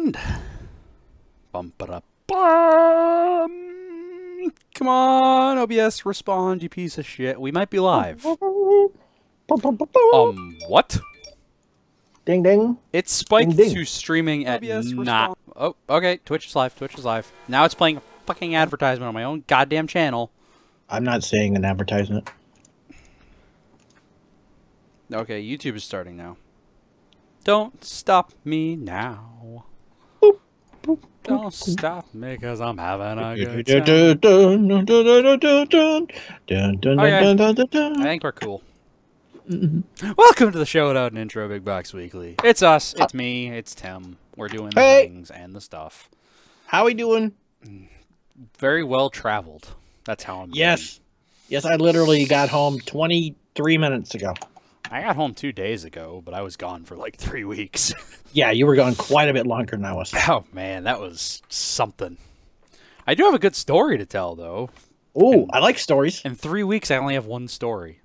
And bum ba da bum. Come on, OBS, respond, you piece of shit. We might be live. What? Ding ding. It's spiked Ding, ding. to streaming at OBS not. Oh, okay. Twitch is live. Twitch is live. Now it's playing a fucking advertisement on my own goddamn channel. I'm not saying an advertisement. Okay, YouTube is starting now. Don't stop me now. Boop, boop, Don't stop me because I'm having a good time. I think we're cool. Welcome to the Showdown and Intro Big Box Weekly. It's us, it's me, it's Tim. We're doing the things and the stuff. How we doing? Very well traveled. That's how I'm doing. Yes. Yes, I literally got home 23 minutes ago. I got home 2 days ago, but I was gone for like 3 weeks. Yeah, you were gone quite a bit longer than I was. Oh man, that was something. I do have a good story to tell though. Ooh, I like stories. In 3 weeks, I only have one story.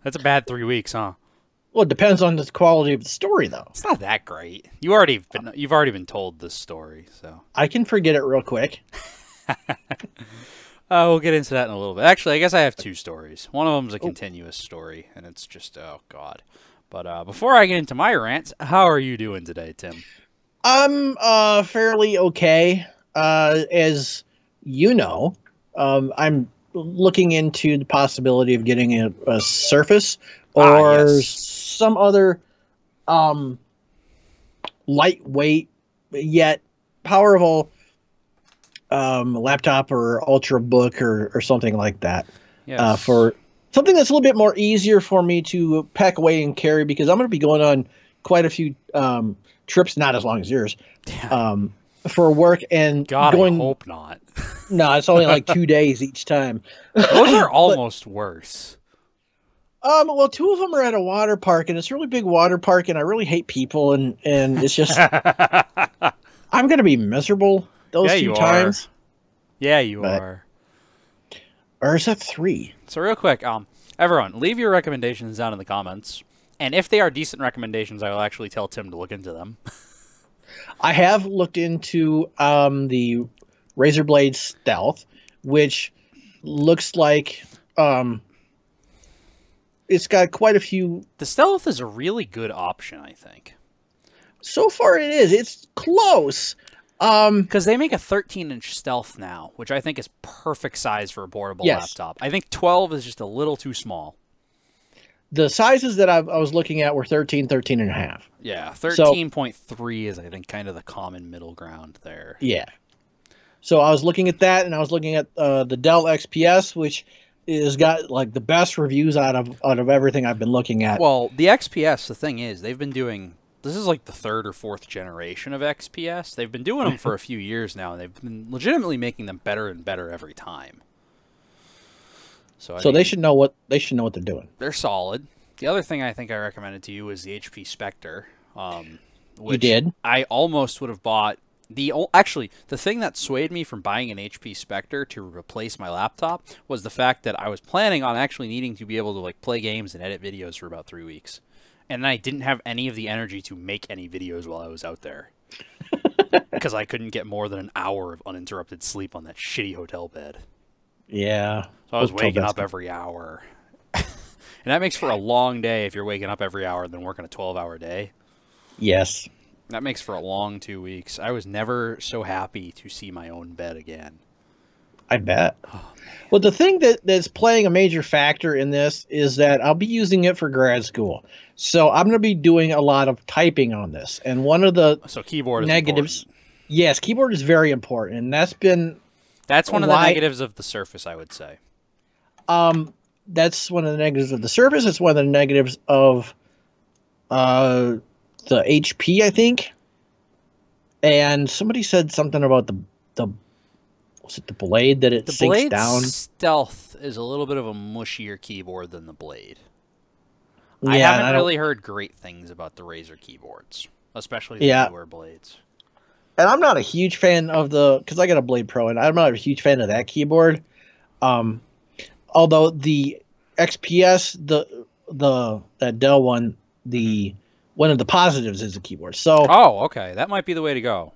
That's a bad 3 weeks, huh? Well, it depends on the quality of the story, though. It's not that great. You've already been told this story, so I can forget it real quick. we'll get into that in a little bit. Actually, I guess I have two stories. One of them's a continuous story, and it's just oh god. But before I get into my rants, how are you doing today, Tim? I'm fairly okay. As you know, I'm looking into the possibility of getting a Surface or yes. some other lightweight yet powerful laptop or ultrabook or something like that. Yes. For something that's a little bit more easier for me to pack away and carry, because I'm going to be going on quite a few trips, not as long as yours, for work and God, going. I hope not. No, it's only like 2 days each time. Those are almost worse. Well, two of them are at a water park, and it's a really big water park, and I really hate people, and it's just I'm going to be miserable those Yeah, two you times. Yeah, you But- are. Or is that three? So real quick, everyone, leave your recommendations down in the comments, and if they are decent recommendations, I will actually tell Tim to look into them. I have looked into the Razer Blade Stealth, which looks like it's got quite a few. The Stealth is a really good option, I think, So far, it is. It's close. because they make a 13-inch Stealth now, which I think is perfect size for a portable Yes. laptop. I think 12 is just a little too small. The sizes that I was looking at were 13, 13 and a half. Yeah, 13.3 is, I think, kind of the common middle ground there. Yeah. So I was looking at that, and I was looking at the Dell XPS, which has got like the best reviews out of everything I've been looking at. Well, the XPS, the thing is, they've been doing... This is like the third or fourth generation of XPS. They've been doing them for a few years now, and they've been legitimately making them better and better every time. So, I So mean, they should know what they're doing. they're solid. The other thing I think I recommended to you was the HP Spectre. Which You did? I almost would have bought. Actually, the thing that swayed me from buying an HP Spectre to replace my laptop was the fact that I was planning on actually needing to be able to like play games and edit videos for about 3 weeks. And I didn't have any of the energy to make any videos while I was out there. Because I couldn't get more than an hour of uninterrupted sleep on that shitty hotel bed. Yeah. So I was Hotel waking bed's up every hour. And that makes for a long day if you're waking up every hour and then working a 12-hour day. Yes. That makes for a long 2 weeks. I was never so happy to see my own bed again. I bet. Well, the thing that's playing a major factor in this is that I'll be using it for grad school. So I'm going to be doing a lot of typing on this. And one of the So keyboard is negatives, important. yes, keyboard is very important. And that's been, That's one of the why- negatives of the Surface, I would say. that's one of the negatives of the Surface. It's one of the negatives of the HP, I think. And somebody said something about the was it the Blade that it The sinks Blade down? Stealth is a little bit of a mushier keyboard than the Blade. Yeah, I and haven't don't- really heard great things about the Razer keyboards, especially the Yeah. newer Blades. And I'm not a huge fan of because I got a Blade Pro, and I'm not a huge fan of that keyboard. Although the XPS, that Dell one, the one of the positives is the keyboard. So Oh, okay. That might be the way to go.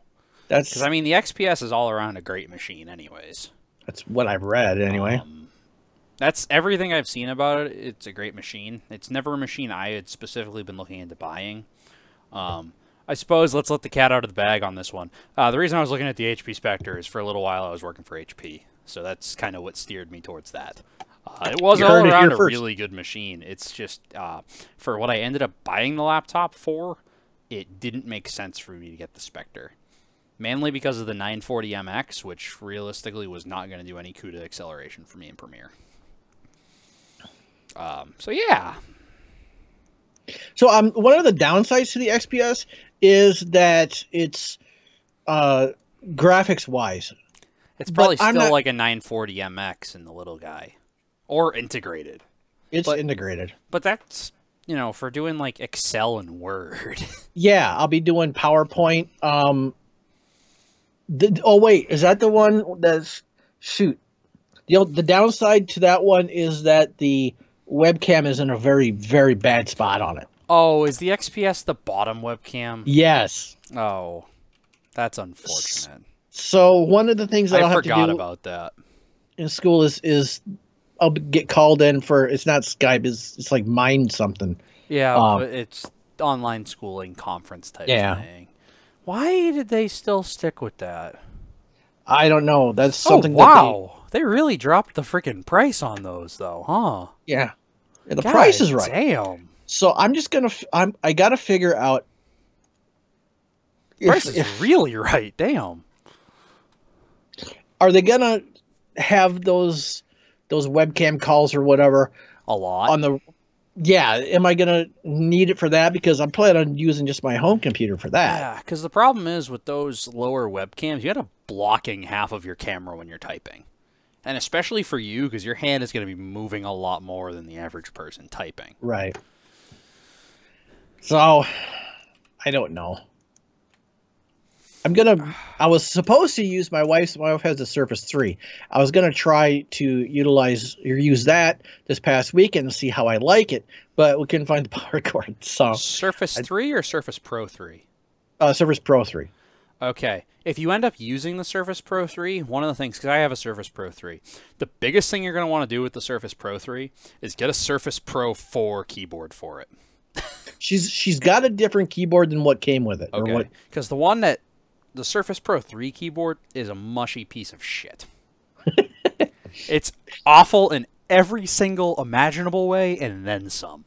that's Because, I mean, the XPS is all around a great machine anyways. that's what I've read anyway. That's everything I've seen about it. It's a great machine. It's never a machine I had specifically been looking into buying. I suppose let's let the cat out of the bag on this one. The reason I was looking at the HP Spectre is for a little while I was working for HP. So that's kind of what steered me towards that. It was You all heard it around here a first. really good machine. It's just, for what I ended up buying the laptop for, it didn't make sense for me to get the Spectre. Mainly because of the 940MX, which realistically was not going to do any CUDA acceleration for me in Premiere. So yeah. So one of the downsides to the XPS is that it's graphics wise. It's probably But I'm still not- like a 940MX in the little guy. Or integrated. It's But- integrated. But that's, you know, for doing like Excel and Word. Yeah, I'll be doing PowerPoint. Oh wait, is that the one that's shoot? The downside to that one is that the webcam is in a very, very bad spot on it. Oh, is the XPS the bottom webcam? Yes. Oh, that's unfortunate. So one of the things that I'll I have to forgot do about that. in school is I'll get called in for, it's not Skype, it's like Mind something. Yeah, Um, but it's online schooling conference type Yeah. thing. Why did they still stick with that? I don't know. That's something. Oh, wow. They really dropped the freaking price on those, though, huh? Yeah, the God price is right. Damn. So I'm just gonna. I gotta figure out. Price is really right. Damn. Are they gonna have those webcam calls or whatever A lot. on the? Yeah, am I gonna need it for that? Because I'm planning on using just my home computer for that. Yeah, because the problem is with those lower webcams, you end up blocking half of your camera when you're typing. And especially for you, because your hand is going to be moving a lot more than the average person typing. Right. So, I don't know. I was supposed to use my wife has a Surface 3. I was going to try to use that this past weekend and see how I like it, but we couldn't find the power cord. So, Surface 3 or Surface Pro 3? Surface Pro 3. Okay. If you end up using the Surface Pro 3, one of the things, because I have a Surface Pro 3, the biggest thing you're going to want to do with the Surface Pro 3 is get a Surface Pro 4 keyboard for it. She's got a different keyboard than what came with it. Or Okay. what, Because the Surface Pro 3 keyboard is a mushy piece of shit. It's awful in every single imaginable way and then some.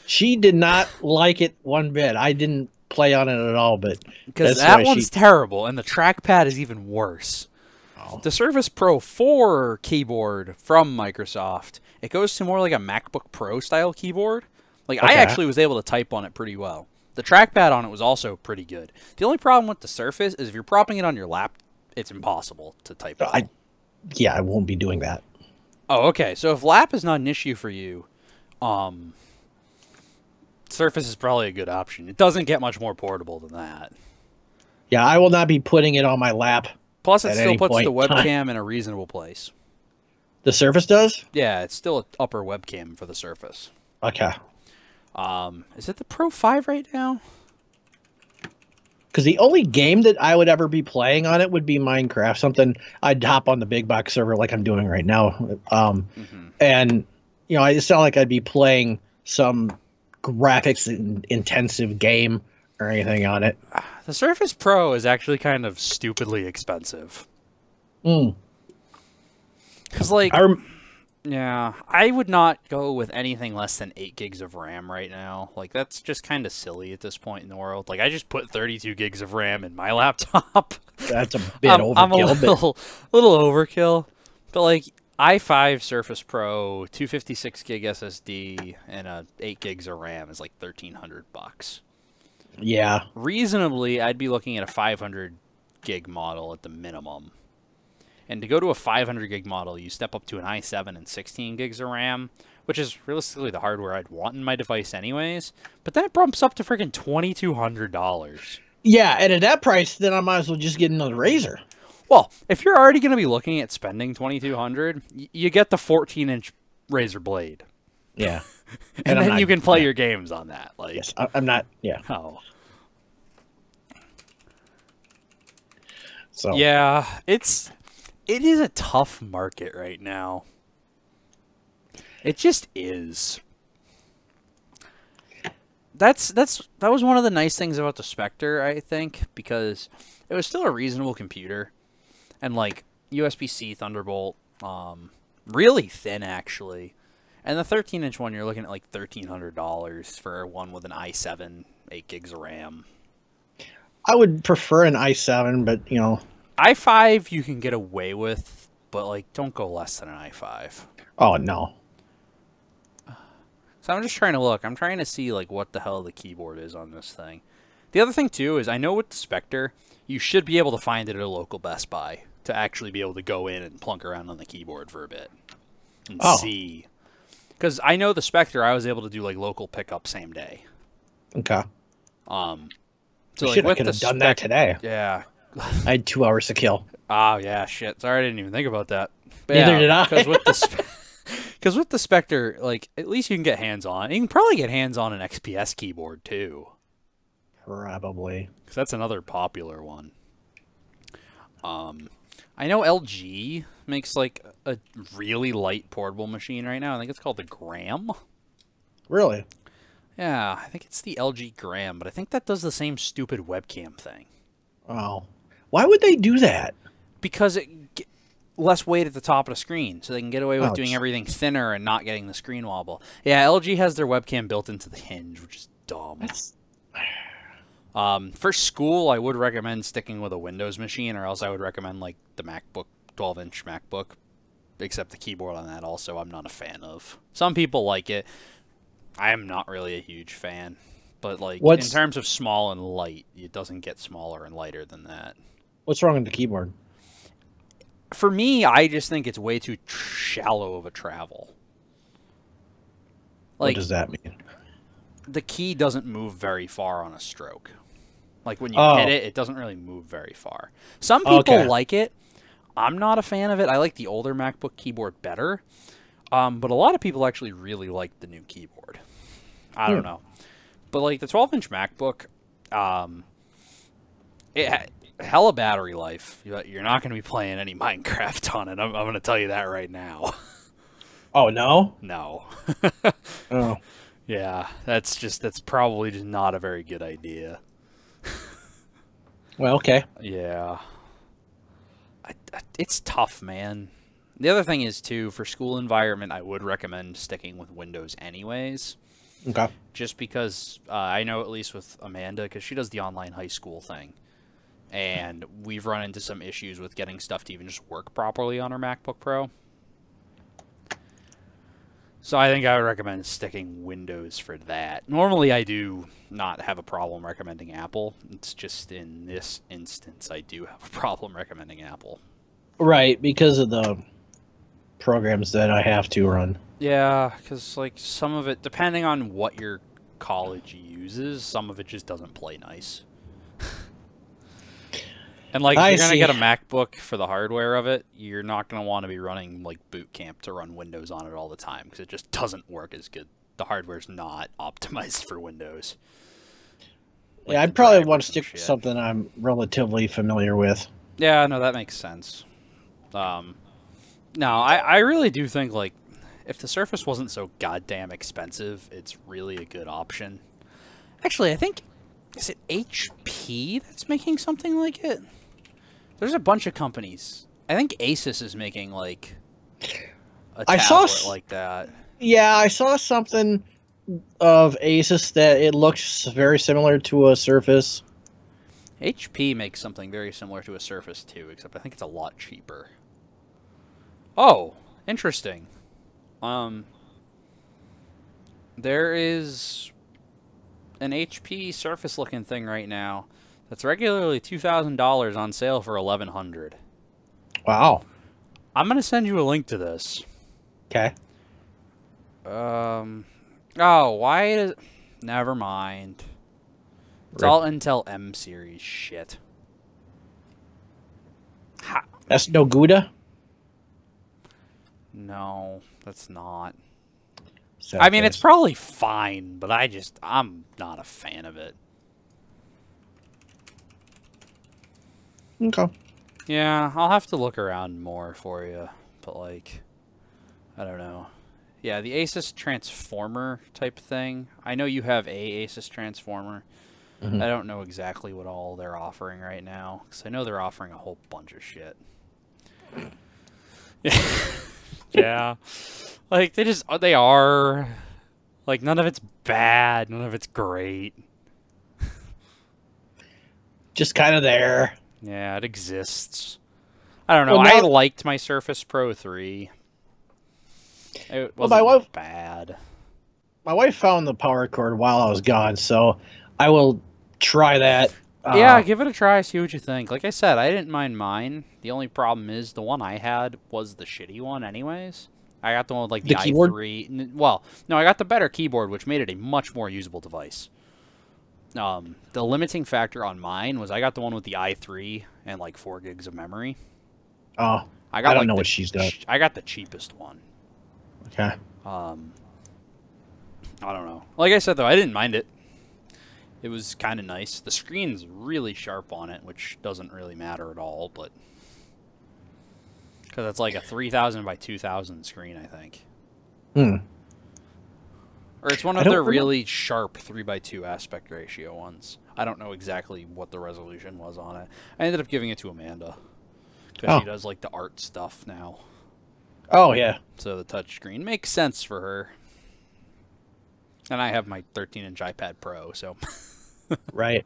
she did not like it one bit. I didn't play on it at all, but Because that's that why one's terrible, and the trackpad is even worse. Oh. The Surface Pro 4 keyboard from Microsoft, it goes to more like a MacBook Pro style keyboard. Like, I Okay. actually was able to type on it pretty well. The trackpad on it was also pretty good. The only problem with the Surface is if you're propping it on your lap, it's impossible to type well. I won't be doing that. Oh, okay. So if lap is not an issue for you, Surface is probably a good option. It doesn't get much more portable than that. Yeah, I will not be putting it on my lap. Plus, it At still any puts the point in time. webcam in a reasonable place. The Surface does? Yeah, it's still an upper webcam for the Surface. Okay. Is it the Pro 5 right now? Because the only game that I would ever be playing on it would be Minecraft. Something I'd hop on the big box server like I'm doing right now. And, you know, it's not like I'd be playing some graphics intensive game or anything on it. The Surface Pro is actually kind of stupidly expensive. Mm. Because, like, I rem- yeah, I would not go with anything less than 8 gigs of RAM right now. Like, that's just kind of silly at this point in the world. Like, I just put 32 gigs of RAM in my laptop. That's a bit I'm overkill. a little overkill. But, like, i5 Surface Pro, 256 gig SSD, and 8 gigs of RAM is like $1,300. Yeah. Reasonably, I'd be looking at a 500 gig model at the minimum. And to go to a 500 gig model, you step up to an i7 and 16 gigs of RAM, which is realistically the hardware I'd want in my device anyways. But then it bumps up to freaking $2,200. Yeah, and at that price, then I might as well just get another Razer. Well, if you're already going to be looking at spending $2,200, you get the 14-inch Razer Blade. Yeah. and I'm then not you can play yeah. your games on that. Like, Yes, I'm not. Yeah. oh, So yeah, it is a tough market right now. It just is. That was one of the nice things about the Spectre, I think, because it was still a reasonable computer, and like USB-C Thunderbolt, really thin actually, and the 13-inch one you're looking at like $1,300 for one with an i7, 8 gigs of RAM. I would prefer an i7, but you know, i5 you can get away with, but like don't go less than an i5. oh no, So I'm just trying to look. I'm trying to see like what the hell the keyboard is on this thing. The other thing too is I know with the Spectre, you should be able to find it at a local Best Buy to actually be able to go in and plunk around on the keyboard for a bit and see. Because I know the Spectre, I was able to do like local pickup same day. okay. So like Shit, I with could the have done that today. yeah. I had 2 hours to kill. Oh yeah, shit. Sorry, I didn't even think about that. But Neither did I. Because with the Spectre, like at least you can get hands on. You can probably get hands on an XPS keyboard too. Probably. Because that's another popular one. I know LG makes like a really light portable machine right now. I think it's called the Gram. Really? Yeah, I think it's the LG Gram, but I think that does the same stupid webcam thing. Oh. Why would they do that? Because less weight at the top of the screen, so they can get away with Ouch. doing everything thinner and not getting the screen wobble. Yeah, LG has their webcam built into the hinge, which is dumb. That's For school, I would recommend sticking with a Windows machine, or else I would recommend like the MacBook, 12-inch MacBook. Except the keyboard on that also I'm not a fan of. Some people like it. I am not really a huge fan. But like in terms of small and light, it doesn't get smaller and lighter than that. What's wrong with the keyboard? For me, I just think it's way too shallow of a travel. Like, What does that mean? the key doesn't move very far on a stroke. Like when you hit it, it doesn't really move very far. Some people like it. I'm not a fan of it. I like the older MacBook keyboard better. But a lot of people actually really like the new keyboard. I don't know. But like the 12-inch MacBook, hella battery life. You're not going to be playing any Minecraft on it. I'm going to tell you that right now. Oh, no? No. Oh. Yeah, that's probably just not a very good idea. Well, okay. Yeah. It's tough, man. The other thing is, too, for school environment, I would recommend sticking with Windows anyways. Okay. Just because I know, at least with Amanda, because she does the online high school thing. And we've run into some issues with getting stuff to even just work properly on her MacBook Pro. So I think I would recommend sticking Windows for that. Normally I do not have a problem recommending Apple. It's just in this instance I do have a problem recommending Apple. Right, because of the programs that I have to run. Yeah, because like some of it, depending on what your college uses, some of it just doesn't play nice. And like, if you're going to get a MacBook for the hardware of it, you're not going to want to be running like Boot Camp to run Windows on it all the time, because it just doesn't work as good. The hardware's not optimized for Windows. Like yeah, I'd probably want to stick with something I'm relatively familiar with. Yeah, no, that makes sense. No, I really do think, like, if the Surface wasn't so goddamn expensive, it's really a good option. Actually, I think, is it HP that's making something like it? There's a bunch of companies. I think Asus is making, like, a tablet like that. Yeah, I saw something of Asus that it looks very similar to a Surface. HP makes something very similar to a Surface, too, except I think it's a lot cheaper. Oh, interesting. There is an HP Surface-looking thing right now that's regularly $2,000 on sale for $1,100. Wow. I'm gonna send you a link to this. Okay. Oh, why is... Never mind. It's all Intel M series shit. Ha. That's no Gouda? No, that's not. I mean, it's probably fine, but I'm not a fan of it. Okay. Yeah, I'll have to look around more for you, but like, I don't know. Yeah, the Asus Transformer type thing. I know you have a Asus Transformer. Mhm. I don't know exactly what all they're offering right now, because I know they're offering a whole bunch of shit. Yeah. Like, they are. Like, none of it's bad, none of it's great. Just kind of there. Yeah, it exists. I don't know. Well, I now- liked my Surface Pro 3. It Well, wasn't bad. My wife found the power cord while I was gone, so I will try that. Yeah, give it a try, see what you think. Like I said, I didn't mind mine. The only problem is the one I had was the shitty one anyways. I got the one with like the keyboard? i3. Well, no, I got the better keyboard, which made it a much more usable device. The limiting factor on mine was I got the one with the i3 and like 4 gigs of memory. Oh, I got I don't like know what she's got. I got the cheapest one. Okay. I don't know. Like I said though, I didn't mind it. It was kind of nice. The screen's really sharp on it, which doesn't really matter at all, but because it's like a 3000 by 2000 screen, I think. Or it's one of their really sharp 3:2 aspect ratio ones. I don't know exactly what the resolution was on it. I ended up giving it to Amanda because she does like the art stuff now. Oh yeah. So the touchscreen makes sense for her. And I have my 13-inch iPad Pro, so Right.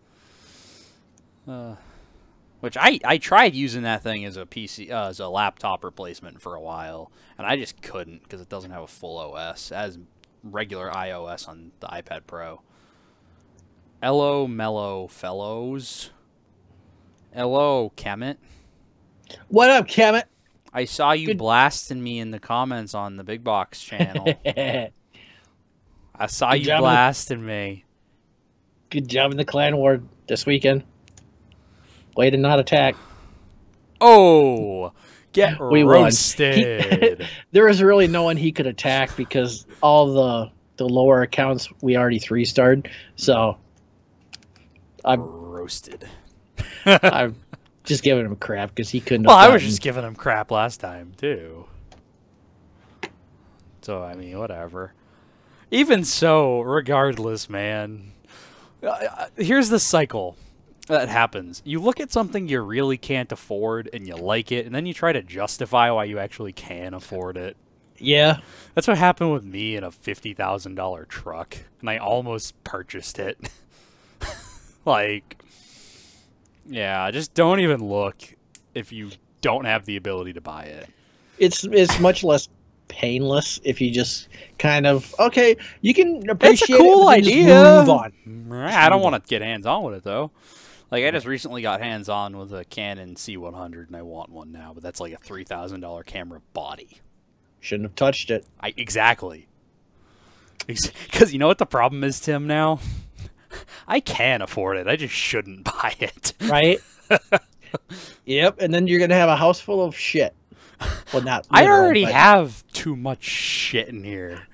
which I tried using that thing as a PC as a laptop replacement for a while, and I just couldn't because it doesn't have a full OS as regular iOS on the iPad Pro. Hello, Mellow Fellows. Hello, Kemet. What up, Kemet? I saw you blasting me in the comments on the Big Box channel. I saw you blasting me. Good job in the clan war this weekend. Way to not attack. Oh, get We roasted. There was really no one he could attack because all the lower accounts we already 3-starred. So I'm roasted. I'm just giving him crap because he couldn't. Well, I was just giving him crap last time too. So I mean, whatever. Even so, regardless, man. Here's the cycle that happens. You look at something you really can't afford and you like it, and then you try to justify why you actually can afford it. Yeah. That's what happened with me in a $50,000 truck, and I almost purchased it. Like, yeah, just don't even look if you don't have the ability to buy it. It's much less painless if you just kind of you can appreciate it's a cool it, idea. Just move on. I don't want to get hands on with it though. Like I just recently got hands on with a Canon C100 and I want one now, but that's like a $3,000 camera body. Shouldn't have touched it. Exactly. Because you know what the problem is, Tim, now? I can afford it. I just shouldn't buy it. Right? Yep, and then you're going to have a house full of shit. Well, not I literal, already but have too much shit in here.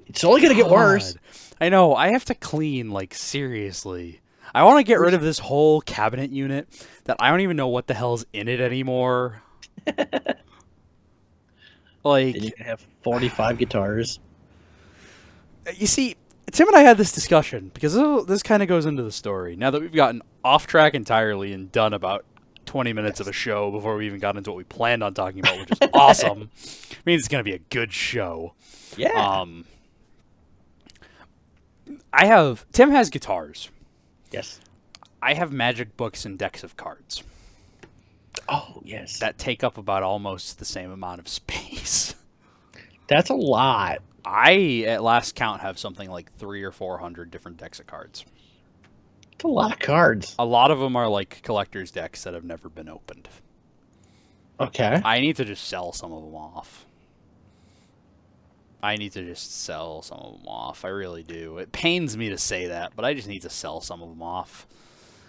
It's only going to get worse. I know. I have to clean, like, seriously. I want to get rid of this whole cabinet unit that I don't even know what the hell's in it anymore. Like, And you have 45 guitars. You see, Tim and I had this discussion because this kind of goes into the story. Now that we've gotten off track entirely and done about 20 minutes of a show before we even got into what we planned on talking about, which is awesome. Means it's going to be a good show. Yeah. Tim has guitars. Yes. I have magic books and decks of cards. Oh, yes. That take up about almost the same amount of space. That's a lot. I, at last count, have something like 300 or 400 different decks of cards. That's a lot of cards. A lot of them are like collector's decks that have never been opened. Okay. I need to just sell some of them off. I really do. It pains me to say that, but I just need to sell some of them off.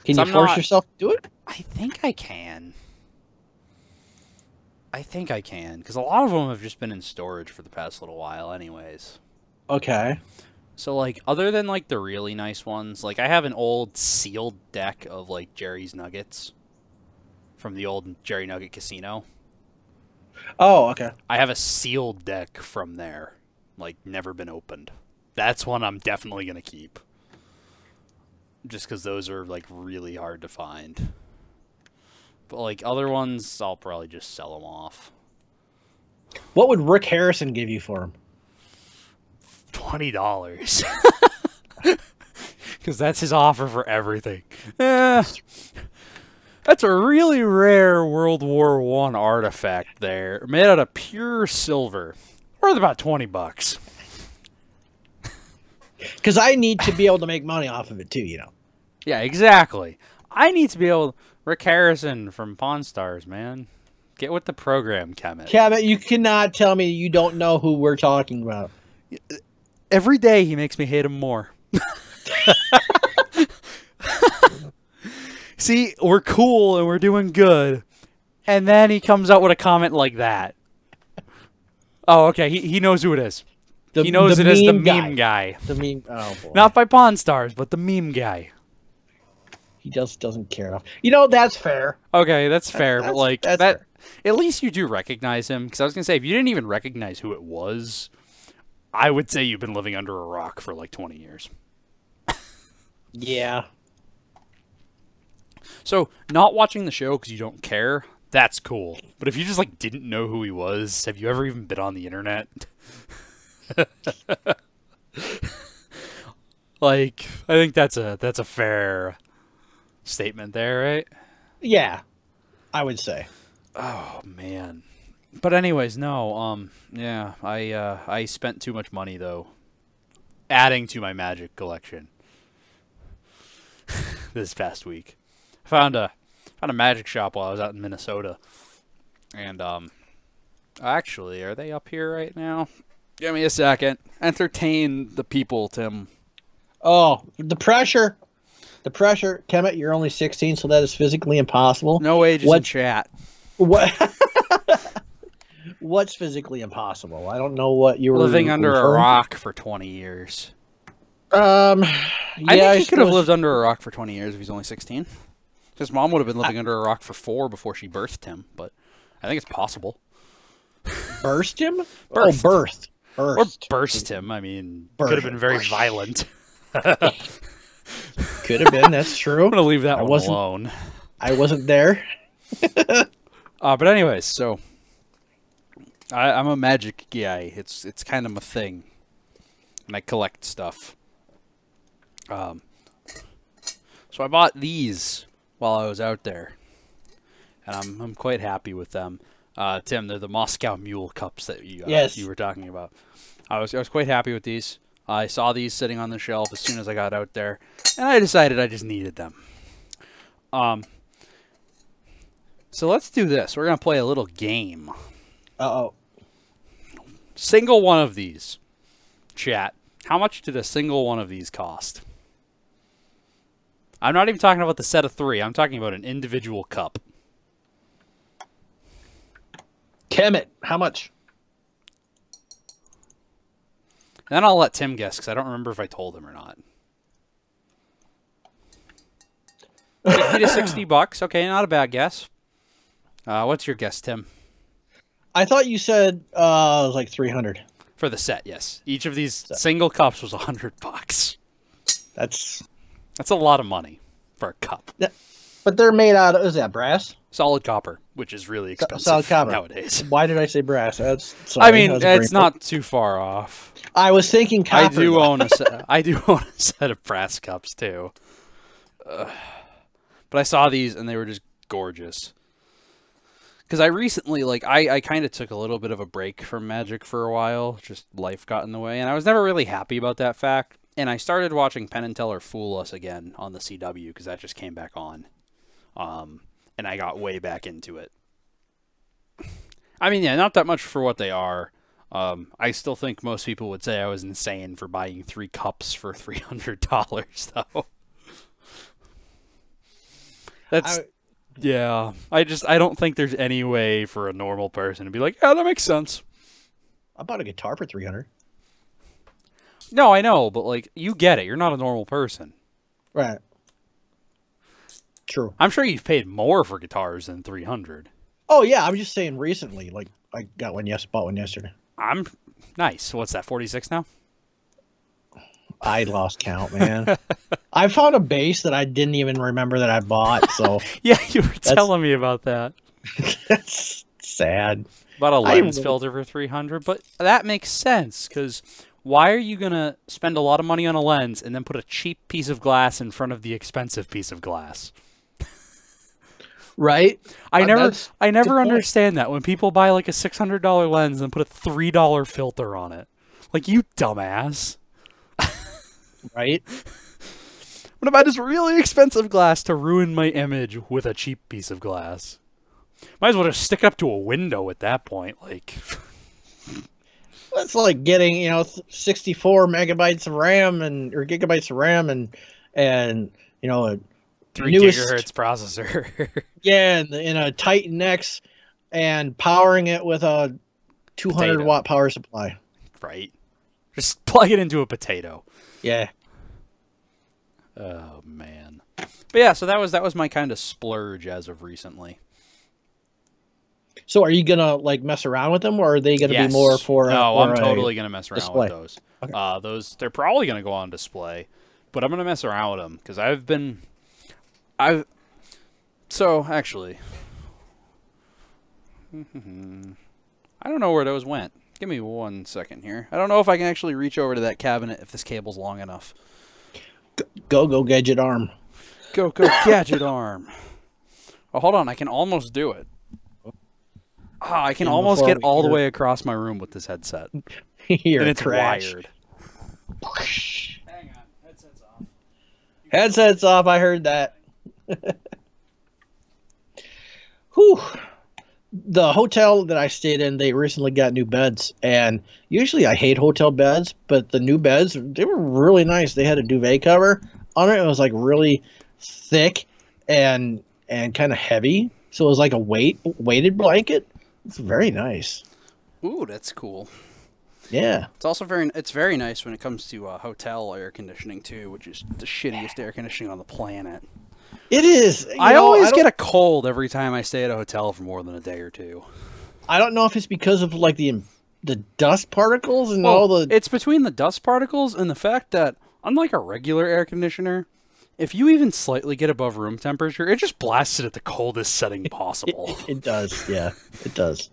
Can you force yourself to do it? I think I can. Because a lot of them have just been in storage for the past little while anyways. Okay. So, like, other than, like, the really nice ones, like, I have an old sealed deck of, like, Jerry's Nuggets from the old Jerry Nugget Casino. Oh, okay. I have a sealed deck from there, like, never been opened. That's one I'm definitely going to keep. Just because those are, like, really hard to find. But, like, other ones, I'll probably just sell them off. What would Rick Harrison give you for him? $20. Because that's his offer for everything. That's a really rare World War I artifact there, made out of pure silver, worth about $20. Because I need to be able to make money off of it too, you know. Yeah, exactly. I need to be able. Rick Harrison from Pawn Stars, man, get with the program, Kemet. Cabot, you cannot tell me you don't know who we're talking about. Every day he makes me hate him more. See, we're cool and we're doing good. And then he comes out with a comment like that. Oh, okay. He knows who it is. He knows it as the meme guy. The meme. Oh, boy. Not by Pawn Stars, but the meme guy. He just doesn't care enough. You know, that's fair. Okay, that's fair. But, like, that's that, fair. at least you do recognize him. Because I was going to say, if you didn't even recognize who it was, I would say you've been living under a rock for, like, 20 years. Yeah. So, not watching the show because you don't care, that's cool. But if you just, like, didn't know who he was, have you ever even been on the internet? Like, I think that's a fair statement there, right? Yeah, I would say. Oh, man. But anyways, no, yeah, I spent too much money, though, adding to my Magic collection this past week. I found a magic shop while I was out in Minnesota, and actually, are they up here right now? Give me a second. Entertain the people, Tim. Oh, the pressure. The pressure. Kemet, you're only 16, so that is physically impossible. No ages in chat. What? What's physically impossible? I don't know what you were Living under a referring- rock for 20 years. Yeah, I think he could have lived under a rock for 20 years if he's only 16. His mom would have been living under a rock for 4 before she birthed him, but I think it's possible. Burst him? Birthed. Oh, birthed. Or Burst. burst him. I mean, Burst. could have been very violent. Could have been. That's true. I'm going to leave that one wasn't- alone. I wasn't there. But anyways, so I'm a Magic guy. It's kind of my thing, and I collect stuff. So I bought these while I was out there, and I'm quite happy with them. Tim, they're the Moscow Mule cups that you were talking about. I was quite happy with these. I saw these sitting on the shelf as soon as I got out there, and I decided I just needed them. So let's do this. We're gonna play a little game. Uh-oh. Single one of these. Chat. How much did a single one of these cost? I'm not even talking about the set of 3. I'm talking about an individual cup. Kemet, how much? Then I'll let Tim guess, because I don't remember if I told him or not. 50 to $60. Okay, not a bad guess. What's your guess, Tim? I thought you said it was like 300. For the set, yes. Each of these single cups was $100. That's a lot of money for a cup. But they're made out of, is that brass? Solid copper, which is really expensive Solid copper. nowadays. Why did I say brass? Sorry, I mean, that was a brain it's not too far off. I was thinking copper. I do own a set of brass cups too. But I saw these and they were just gorgeous. Because I recently, like, I kind of took a little bit of a break from Magic for a while. Just life got in the way, and I was never really happy about that fact. And I started watching Penn and Teller Fool Us again on the CW because that just came back on. And I got way back into it. I mean, yeah, not that much for what they are. I still think most people would say I was insane for buying 3 cups for $300, though. Yeah. I don't think there's any way for a normal person to be like, yeah, that makes sense. I bought a guitar for 300. No, I know, but like you get it. You're not a normal person. Right. True. I'm sure you've paid more for guitars than 300. Oh yeah, I'm just saying recently. Like I got one bought one yesterday. I'm nice. What's that? 46 now? I lost count, man. I found a bass that I didn't even remember that I bought, so Yeah, you were telling me about that. that's sad. About a lens filter for 300, but that makes sense because why are you gonna spend a lot of money on a lens and then put a cheap piece of glass in front of the expensive piece of glass? Right? I never good point. understand that when people buy like a $600 lens and put a $3 filter on it. Like, you dumbass. Right? I'm gonna buy this really expensive glass to ruin my image with a cheap piece of glass. Might as well just stick it up to a window at that point. Like, That's like getting 64 megabytes of RAM or gigabytes of RAM and a 3 newest, gigahertz processor. yeah, in a Titan X and powering it with a 200 watt power supply. Right. Just plug it into a potato. Yeah. Oh man. But yeah, so that was my kind of splurge as of recently. So are you gonna like mess around with them, or are they gonna be more for? No, I'm totally gonna mess around display. with those. Okay. Those they're probably gonna go on display, but I'm gonna mess around with them because So actually, I don't know where those went. Give me 1 second here. I don't know if I can actually reach over to that cabinet if this cable's long enough. Go gadget arm. Go gadget arm. Oh, hold on. I can almost do it. I can almost get all the way across my room with this headset. And it's wired. Hang on. Headset's off. Headset's off. I heard that. Whew. The hotel that I stayed in, they recently got new beds, and usually I hate hotel beds, but the new beds, they were really nice. They had a duvet cover on it. It was like really thick and kind of heavy, so it was like a weighted blanket. It's very nice. Ooh, that's cool. Yeah. It's also very nice when it comes to hotel air conditioning too, which is the shittiest air conditioning on the planet. It is. I always get a cold every time I stay at a hotel for more than a day or two. I don't know if it's because of like the dust particles and all the. It's between the dust particles and the fact that, unlike a regular air conditioner, if you even slightly get above room temperature, it just blasts it at the coldest setting possible. It does, yeah, it does.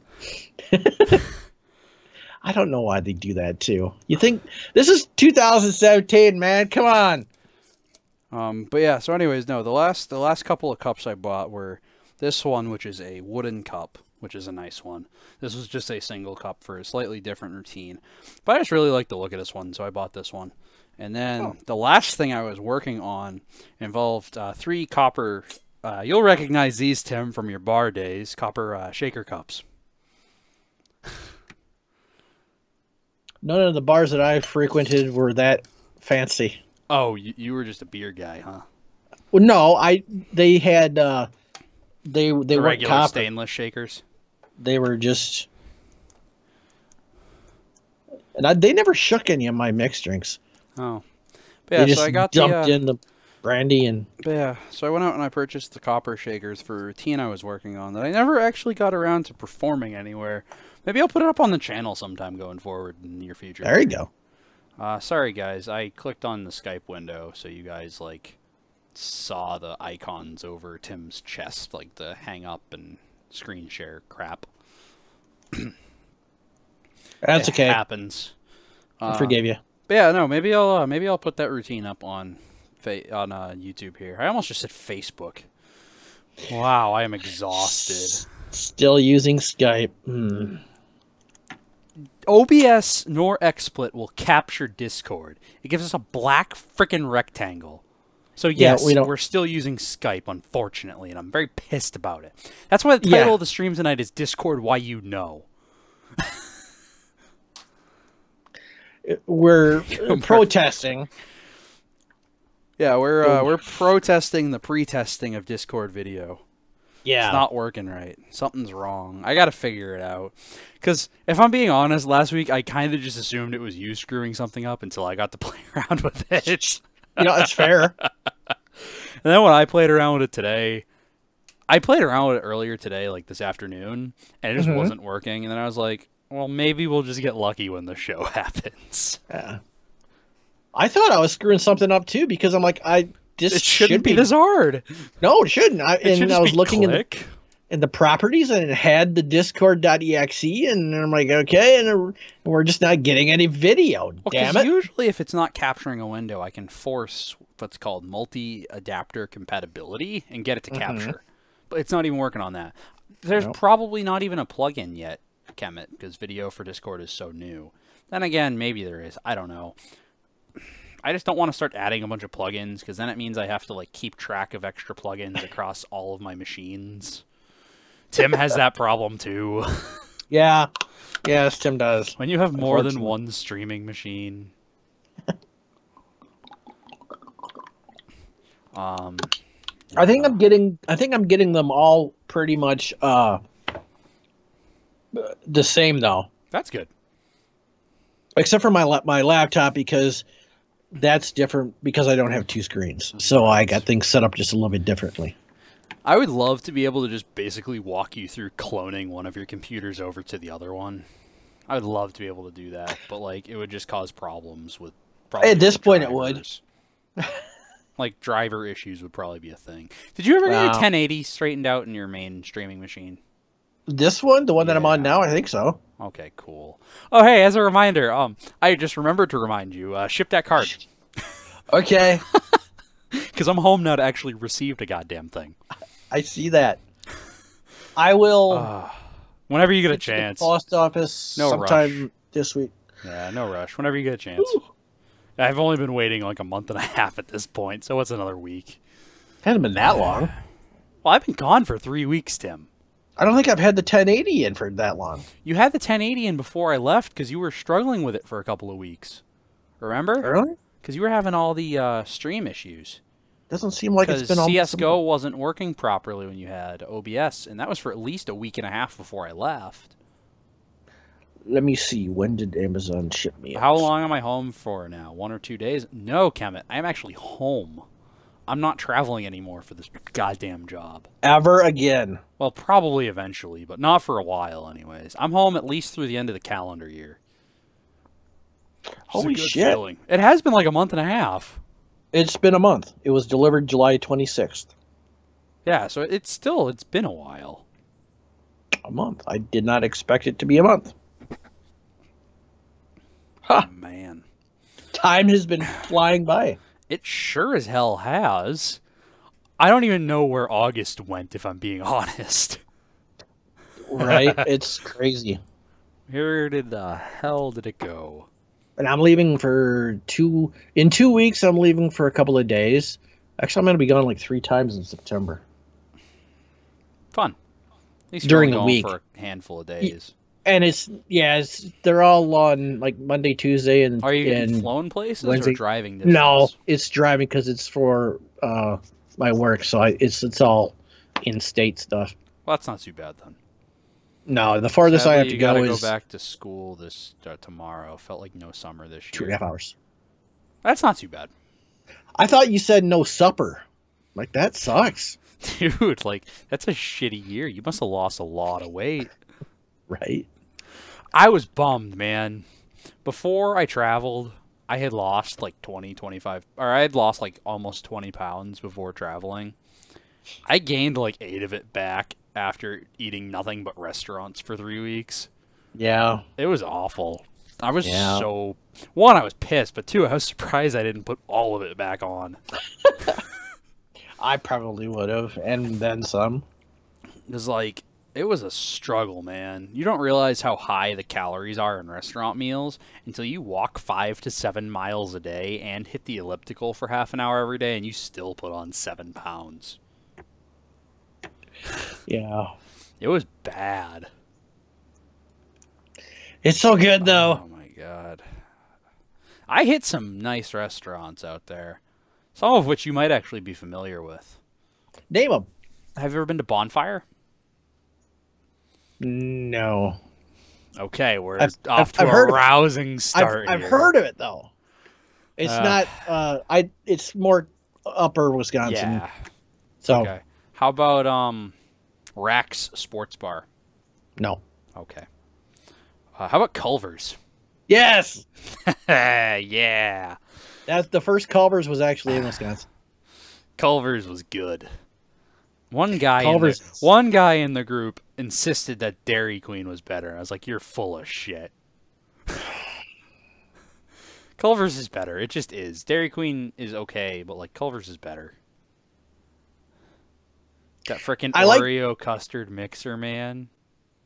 I don't know why they do that too. You think this is 2017, man? Come on. But yeah. So, anyways, no. The last couple of cups I bought were this one, which is a wooden cup, which is a nice one. This was just a single cup for a slightly different routine, but I just really like the look of this one, so I bought this one. And then the last thing I was working on involved 3 copper. You'll recognize these, Tim, from your bar days. Copper shaker cups. None of the bars that I frequented were that fancy. Oh, you were just a beer guy, huh? Well, no, they had they weren't regular copper. stainless shakers. They were just, and they never shook any of my mixed drinks. Oh, but yeah. They just So I got dumped in the brandy and. Yeah, so I went out and I purchased the copper shakers for a routine I was working on that I never actually got around to performing anywhere. Maybe I'll put it up on the channel sometime going forward in the near future. There you go. Sorry guys, I clicked on the Skype window so you guys like saw the icons over Tim's chest, like the hang up and screen share crap. That's okay. It happens. I forgive you. But yeah, no, maybe I'll put that routine up on YouTube here. I almost just said Facebook. Wow, I am exhausted. Still using Skype. OBS nor XSplit will capture Discord. It gives us a black frickin' rectangle. So yes, we're still using Skype, unfortunately, and I'm very pissed about it. That's why the title of the stream tonight is Discord Why You Know. We're protesting. Yeah, we're protesting the pre-testing of Discord video. Yeah. It's not working right. Something's wrong. I got to figure it out. Because if I'm being honest, last week I kind of just assumed it was you screwing something up until I got to play around with it. It's fair. And then when I played around with it today, I played around with it earlier today, like this afternoon, and it just wasn't working. And then I was like, well, maybe we'll just get lucky when the show happens. Yeah. I thought I was screwing something up too because I'm like, It shouldn't be this hard. No, it shouldn't. It should I was looking click. in the properties and it had the discord.exe and I'm like, okay, and we're just not getting any video. Well, Damn it. Usually if it's not capturing a window, I can force what's called multi-adapter compatibility and get it to capture. But it's not even working on that. There's probably not even a plugin yet, Kemet, because video for Discord is so new. Then again, maybe there is. I don't know. I just don't want to start adding a bunch of plugins because then it means I have to like keep track of extra plugins across all of my machines. Tim has that problem too. Yeah. Yes, Tim does. When you have more than one streaming machine. I think I'm getting them all pretty much the same though. That's good. Except for my laptop because that's different because I don't have two screens. So I got things set up just a little bit differently. I would love to be able to just basically walk you through cloning one of your computers over to the other one. I would love to be able to do that, but like it would just cause problems with probably at this point drivers. It would. Like driver issues would probably be a thing. Did you ever get your 1080 straightened out in your main streaming machine? This one, the one that I'm on now, I think so. Okay, cool. Oh, hey, as a reminder, I just remembered to remind you, ship that card. Okay. Because I'm home now to actually receive the goddamn thing. I see that. I will. Whenever you get a chance. Post office sometime this week. Yeah, no rush. Whenever you get a chance. Ooh. I've only been waiting like a month and a half at this point, so it's another week. Hasn't been that long. Well, I've been gone for 3 weeks, Tim. I don't think I've had the 1080 in for that long. You had the 1080 in before I left because you were struggling with it for a couple of weeks. Remember? Really? Because you were having all the stream issues. Doesn't seem like it's been almost... CSGO wasn't working properly when you had OBS, and that was for at least a week and a half before I left. Let me see. When did Amazon ship me? How long am I home for now? 1 or 2 days? No, Kemet. I'm actually home. I'm not traveling anymore for this goddamn job. Ever again? Well, probably eventually, but not for a while anyways. I'm home at least through the end of the calendar year. Holy shit. Feeling. It has been like a month and a half. It's been a month. It was delivered July 26th. Yeah, so it's been a while. A month. I did not expect it to be a month. Huh. Man. Time has been flying by. It sure as hell has. I don't even know where August went, if I'm being honest. Right? It's crazy. Where did the hell did it go? And I'm leaving for in 2 weeks, I'm leaving for a couple of days. Actually, I'm going to be gone like 3 times in September. Fun. At least during the week. For a handful of days. And they're all on like Monday, Tuesday, and are you getting flown places Wednesday. Or driving distance? No, it's driving because it's for my work, so it's all in-state stuff. Well, that's not too bad then. No, the farthest I have to go is go back to school tomorrow. Felt like no summer this year. 2.5 hours. That's not too bad. I thought you said no supper. Like that sucks, dude. Like that's a shitty year. You must have lost a lot of weight, right? I was bummed, man. Before I traveled, I had lost like 25, or I had lost like almost 20 pounds before traveling. I gained like 8 of it back after eating nothing but restaurants for 3 weeks. Yeah. It was awful. I was so... One, I was pissed, but 2, I was surprised I didn't put all of it back on. I probably would have, and then some. Because, like, it was a struggle, man. You don't realize how high the calories are in restaurant meals until you walk 5 to 7 miles a day and hit the elliptical for half an hour every day, and you still put on 7 pounds. Yeah. It was bad. It's so good, though. Oh, my God. I hit some nice restaurants out there. Some of which you might actually be familiar with. Name them. Have you ever been to Bonfire? No. Okay, we're I've off to I've a heard of it. rousing start I've here. heard of it though. It's not. It's more upper Wisconsin. Yeah. So Okay. How about Rax Sports Bar? no. Okay. How about Culver's? Yes, Yeah. that's the first Culver's was actually in Wisconsin. Culver's was good. One guy Culver's- in the group insisted that Dairy Queen was better. I was like, "You're full of shit." Culver's is better. It just is. Dairy Queen is okay, but like Culver's is better. That frickin' I like- Oreo custard mixer, man.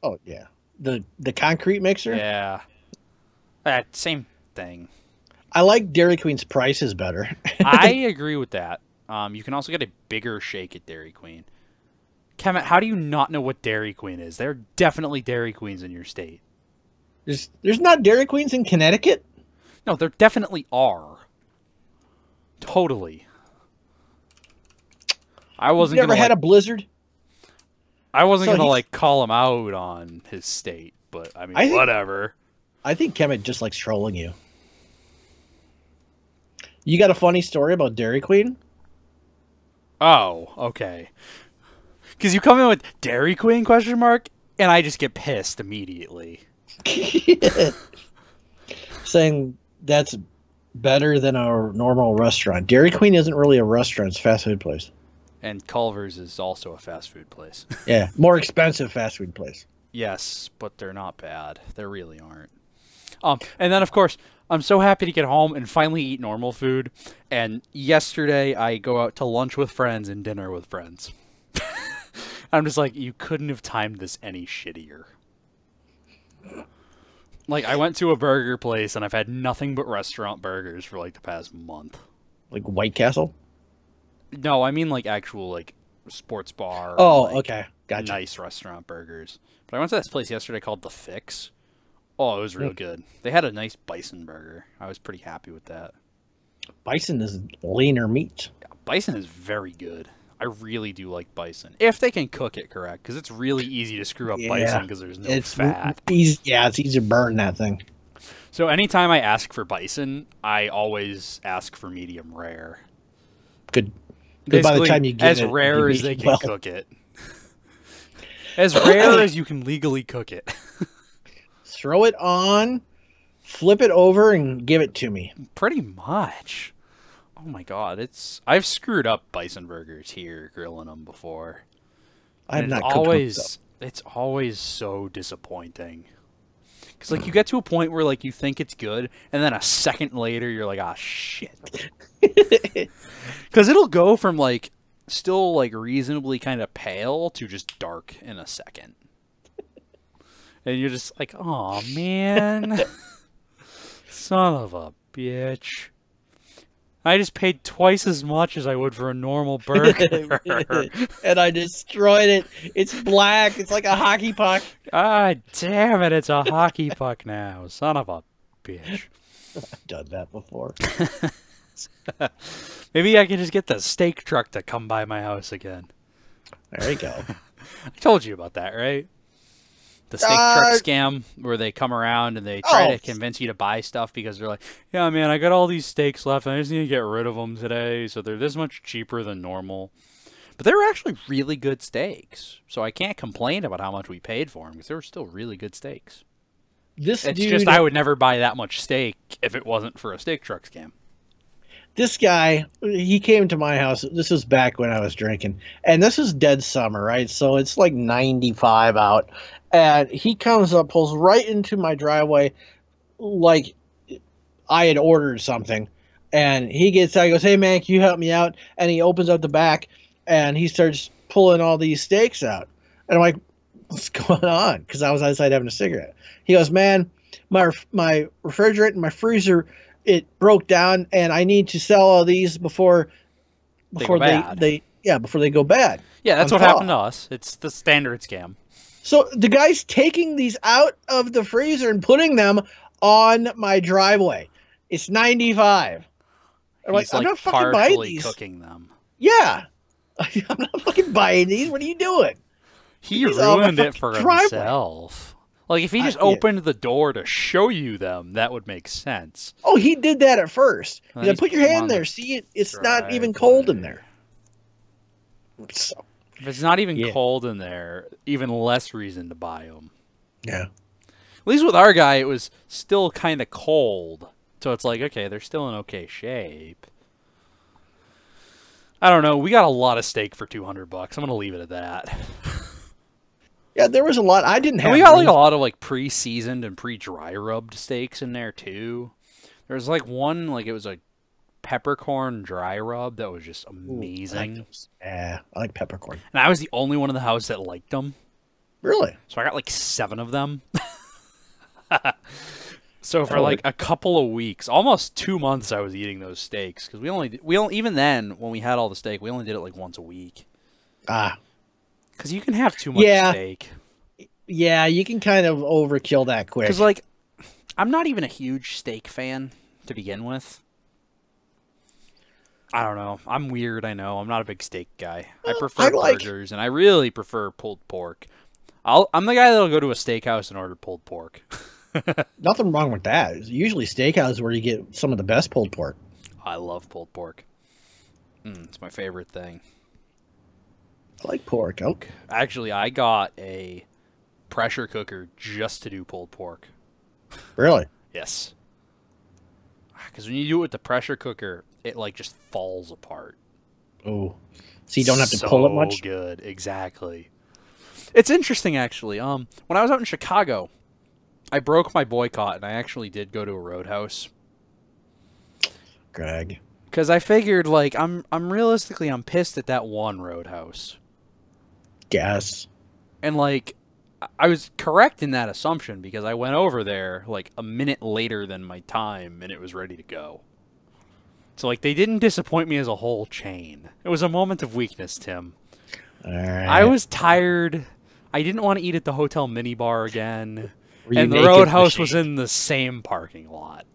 Oh yeah, the concrete mixer. Yeah. Same thing. I like Dairy Queen's prices better. I agree with that. You can also get a bigger shake at Dairy Queen. Kemet, how do you not know what Dairy Queen is? There are definitely Dairy Queens in your state. There's not Dairy Queens in Connecticut. No, there definitely are. Totally. I wasn't You ever gonna had a blizzard? I wasn't So gonna he's- like call him out on his state, but I mean I think- whatever. I think Kemet just likes trolling you. You got a funny story about Dairy Queen? Oh, okay. Because you come in with Dairy Queen ? And I just get pissed immediately. Saying that's better than a normal restaurant. Dairy Queen isn't really a restaurant; it's a fast food place. And Culver's is also a fast food place. Yeah, more expensive fast food place. Yes, but they're not bad. They really aren't. And then of course, I'm so happy to get home and finally eat normal food. And yesterday I go out to lunch with friends and dinner with friends. I'm just like, you couldn't have timed this any shittier. Like, I went to a burger place and I've had nothing but restaurant burgers for like the past month. Like White Castle. No, I mean like actual like sports bar. Oh, like, okay, gotcha. Nice restaurant burgers. But I went to this place yesterday called The Fix. Oh, it was real good. They had a nice bison burger. I was pretty happy with that. Bison is leaner meat. Yeah, bison is very good. I really do like bison. If they can cook it correct, because it's really easy to screw up bison because there's no fat. Easy, yeah, it's easy to burn that thing. So anytime I ask for bison, I always ask for medium rare. Good. But by the time you get as it, rare you as they eat can well. cook it. As rare as you can legally cook it. Throw it on, flip it over, and give it to me. Pretty much. Oh my god, I've screwed up bison burgers here grilling them before. I've And not it's cooked always it's always so disappointing. Cuz like you get to a point where like you think it's good and then a second later you're like, "Ah, shit." Cuz it'll go from like still like reasonably kind of pale to just dark in a second. And you're just like, "Oh, man. Son of a bitch. I just paid twice as much as I would for a normal burger." And I destroyed it. It's black. It's like a hockey puck. Ah, damn it, it's a hockey puck now. Son of a bitch. I've done that before. Maybe I can just get the steak truck to come by my house again. There you go. I told you about that, right? The steak truck scam where they come around and they try to convince you to buy stuff because they're like, "Yeah, man, I got all these steaks left and I just need to get rid of them today, so they're this much cheaper than normal." But they were actually really good steaks, so I can't complain about how much we paid for them because they were still really good steaks. This It's dude, just I would never buy that much steak if it wasn't for a steak truck scam. this guy, he came to my house. This was back when I was drinking, and this is dead summer, right? So it's like 95 out, and he comes up, pulls right into my driveway, like I had ordered something, and he gets out, he goes, "Hey man, can you help me out?" And he opens up the back, and he starts pulling all these steaks out, and I'm like, "What's going on?" Because I was outside having a cigarette. He goes, "Man, my refrigerant and my freezer, it broke down, and I need to sell all these before They go bad. before they go bad." Yeah, that's on what happened to thaw. us. It's the standard scam. So the guy's taking these out of the freezer and putting them on my driveway. It's 95. I'm He's like, I'm not fucking buying partially these. cooking them. Yeah. I'm not fucking buying these. What are you doing? He He's on my ruined it fucking for driveway. himself. Like, if he just Yeah. opened the door to show you them, that would make sense. Oh, he did that at first. And He's then like, put your he's hand on there. the See it? It's not even cold in there. So, If it's not even Yeah. cold in there, even less reason to buy them. yeah. At least with our guy, it was still kind of cold. So it's like, okay, they're still in okay shape. I don't know. We got a lot of steak for $200. I'm going to leave it at that. Yeah, there was a lot. I didn't have And we got like wings. a lot of like pre-seasoned and pre-dry rubbed steaks in there too. There was like one, like it was a peppercorn dry rub that was just Ooh, amazing. I like those. Yeah, I like peppercorn. And I was the only one in the house that liked them. Really? So I got like 7 of them. So for Oh, like a couple of weeks, almost 2 months, I was eating those steaks because we only even then when we had all the steak, we only did it like once a week Ah, because you can have too much Yeah. steak. yeah. You can kind of overkill that quick. Because like I'm not even a huge steak fan to begin with. I don't know. I'm weird. I know. I'm not a big steak guy. I prefer I like- burgers, and I really prefer pulled pork. I'm the guy that'll go to a steakhouse and order pulled pork. Nothing wrong with that. It's usually steakhouse where you get some of the best pulled pork. I love pulled pork. It's my favorite thing. I like pork. Oh, Actually, I got a pressure cooker just to do pulled pork. really? Yes. Because when you do it with the pressure cooker, it like just falls apart. Oh, so you don't have to pull it much. So good, exactly. It's interesting, actually. When I was out in Chicago, I broke my boycott, and I actually did go to a Roadhouse Greg. because I figured, like, I'm realistically I'm pissed at that one Roadhouse, Guess. and like I was correct in that assumption because I went over there like a minute later than my time, and it was ready to go. So like they didn't disappoint me as a whole chain. It was a moment of weakness, Tim. All right. I was tired. I didn't want to eat at the hotel minibar again. Were you And the naked Roadhouse the was shade? in the same parking lot.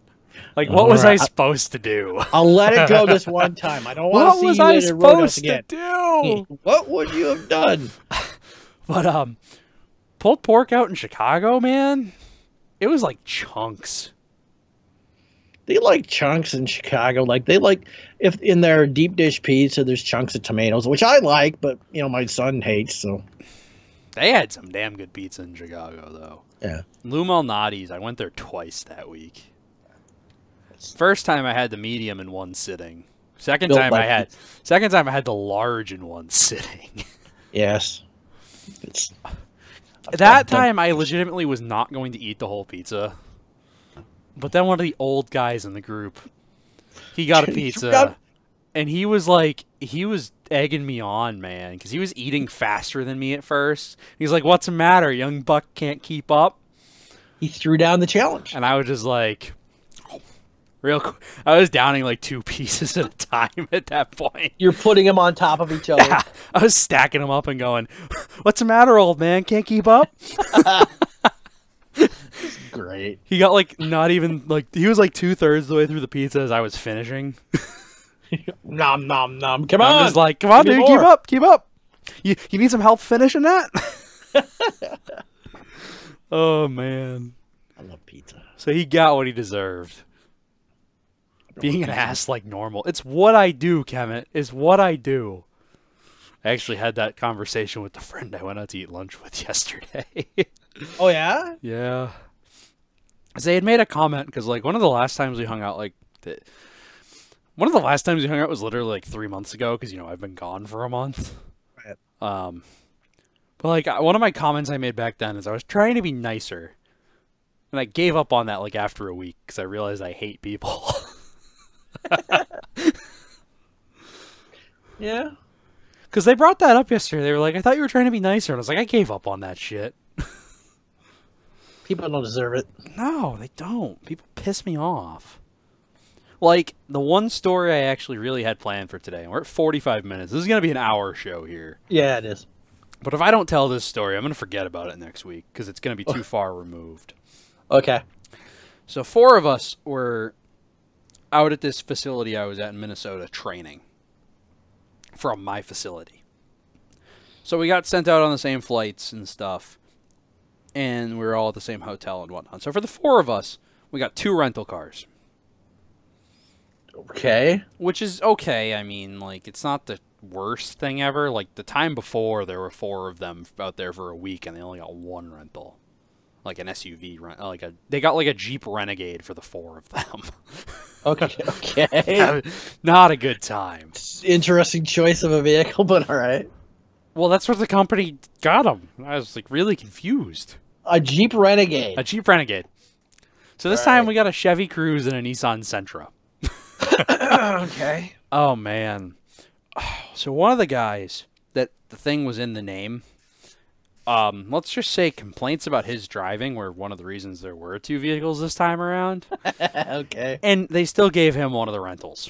Like, what was I Alright. supposed to do? I'll let it go this one time. I don't want What to see was you I at a Roadhouse supposed again. to do? What would you have done? But pulled pork out in Chicago, man, it was like chunks. They like chunks in Chicago. Like they like if in their deep dish pizza, there's chunks of tomatoes, which I like, but you know my son hates. So They had some damn good pizza in Chicago, though. yeah, Lou Malnati's, I went there twice that week. First time I had the medium in one sitting. Second Built time by I had the large in one sitting. yes. It's That time I legitimately was not going to eat the whole pizza. But then one of the old guys in the group, he got a pizza. And he was egging me on, man, because he was eating faster than me at first. He's like, "What's the matter? Young buck can't keep up." he threw down the challenge. And I was just like, real quick. I was downing like 2 pieces at a time at that point. You're putting them on top of each other. Yeah, I was stacking them up and going, "What's the matter, old man? Can't keep up?" Great. He got like not even like he was like 2/3 of the way through the pizza as I was finishing. Nom nom nom. Come I'm on. just like, "Come on, Give me dude, keep more." up, keep up. You need some help finishing that?" Oh man. I love pizza. So he got what he deserved. Being an ass like normal. It's what I do, Kemet. It's what I do. I actually had that conversation with the friend I went out to eat lunch with yesterday. Oh yeah. Yeah. 'Cause they had made a comment because like one of the last times we hung out one of the last times we hung out was literally like 3 months ago because I've been gone for a month. Right. But like one of my comments I made back then is I was trying to be nicer, and I gave up on that like after a week because I realized I hate people. Yeah. Because they brought that up yesterday. They were like, "I thought you were trying to be nicer," and I was like, "I gave up on that shit." People don't deserve it. No, they don't. People piss me off. Like, the one story I actually really had planned for today, and we're at 45 minutes. This is going to be an hour show here. Yeah, it is. But if I don't tell this story, I'm going to forget about it next week, because it's going to be too far removed. Okay. So 4 of us were out at this facility I was at in Minnesota training. from my facility. So we got sent out on the same flights and stuff, and we were all at the same hotel and whatnot. So for the 4 of us, we got 2 rental cars. Okay. Which is okay. I mean, like, it's not the worst thing ever. Like, the time before, there were 4 of them out there for a week, and they only got 1 rental. Like an SUV they got like a Jeep Renegade for the 4 of them. Okay. Not a good time. Interesting choice of a vehicle, but all right. Well, that's what the company got them. I was like really confused. A Jeep Renegade. A Jeep Renegade. So this time we got a Chevy Cruze and a Nissan Sentra. Okay. Oh man. So one of the guys that the thing was in the name, let's just say complaints about his driving were one of the reasons there were 2 vehicles this time around. Okay. And they still gave him one of the rentals.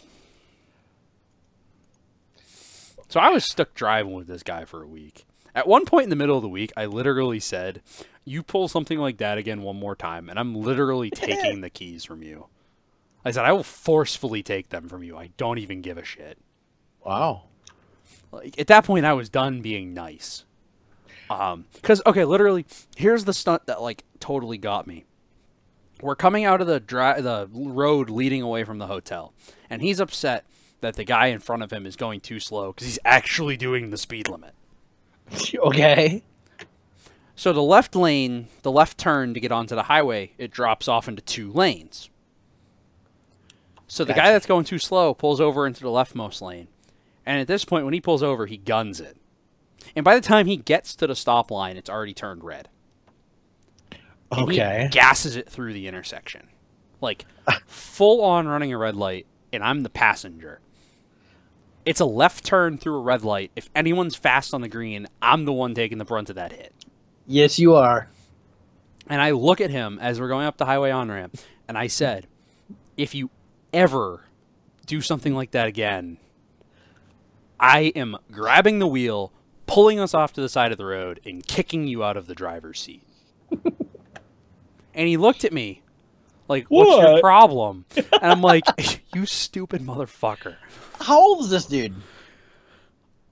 So I was stuck driving with this guy for a week. At one point in the middle of the week, I literally said, "You pull something like that again one more time, and I'm literally taking the keys from you." I said, "I will forcefully take them from you. I don't even give a shit." Wow. Like, at that point, I was done being nice. Because, okay, literally, here's the stunt that, like, totally got me. We're coming out of the road leading away from the hotel, and he's upset that the guy in front of him is going too slow because he's actually doing the speed limit. Okay. So the left lane, the left turn to get onto the highway, it drops off into 2 lanes. So the guy that's going too slow pulls over into the leftmost lane. And at this point, when he pulls over, he guns it. And by the time he gets to the stop line, it's already turned red. And he gasses it through the intersection. Like, full on running a red light, and I'm the passenger. It's a left turn through a red light. If anyone's fast on the green, I'm the one taking the brunt of that hit. Yes, you are. And I look at him as we're going up the highway on-ramp, and I said, if you ever do something like that again, I am grabbing the wheel, pulling us off to the side of the road, and kicking you out of the driver's seat. And he looked at me like, what's your problem? And I'm like, you stupid motherfucker. How old is this dude?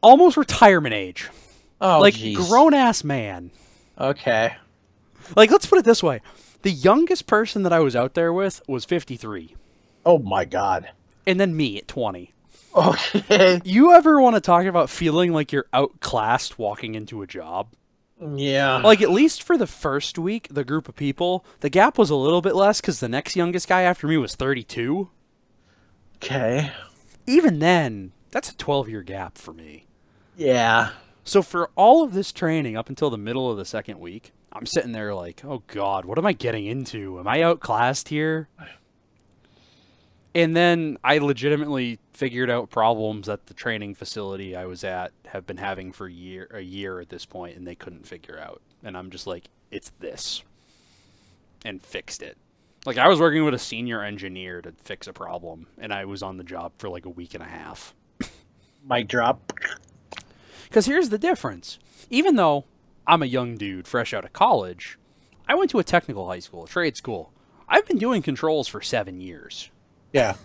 Almost retirement age. Oh, like, geez. grown-ass man. Okay. Like, let's put it this way. The youngest person that I was out there with was 53. Oh, my God. And then me at 20. Okay. You ever want to talk about feeling like you're outclassed walking into a job? Yeah. Like, at least for the first week, the group of people, the gap was a little bit less because the next youngest guy after me was 32. Okay. Even then, that's a 12-year gap for me. Yeah. So for all of this training up until the middle of the second week, I'm sitting there like, oh God, what am I getting into? Am I outclassed here? And then I legitimately figured out problems that the training facility I was at have been having for a year at this point, and they couldn't figure out. And I'm just like, it's this. And fixed it. Like, I was working with a senior engineer to fix a problem, and I was on the job for like a week and a half. Mic drop. Because here's the difference. Even though I'm a young dude fresh out of college, I went to a technical high school, a trade school. I've been doing controls for 7 years. Yeah.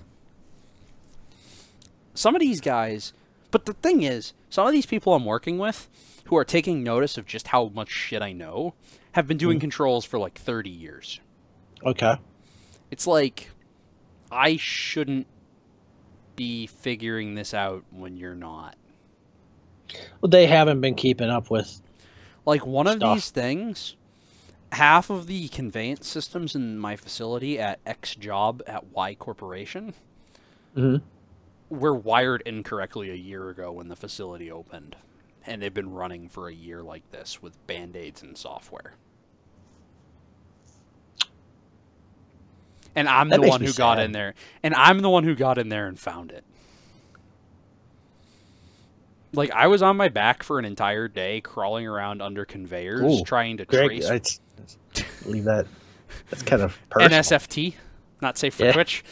Some of these guys, but the thing is, some of these people I'm working with who are taking notice of just how much shit I know have been doing controls for like 30 years. Okay. It's like, I shouldn't be figuring this out when you're not. Well, they haven't been keeping up with. Like, one of stuff. these things, half of the conveyance systems in my facility at X job at Y corporation were wired incorrectly a year ago when the facility opened. And they've been running for a year like this with Band-Aids and software. And I'm the one who got in there. And I'm the one who got in there and found it. Like, I was on my back for an entire day crawling around under conveyors trying to trace. Leave that. That's kind of personal. NSFT, not safe for Twitch.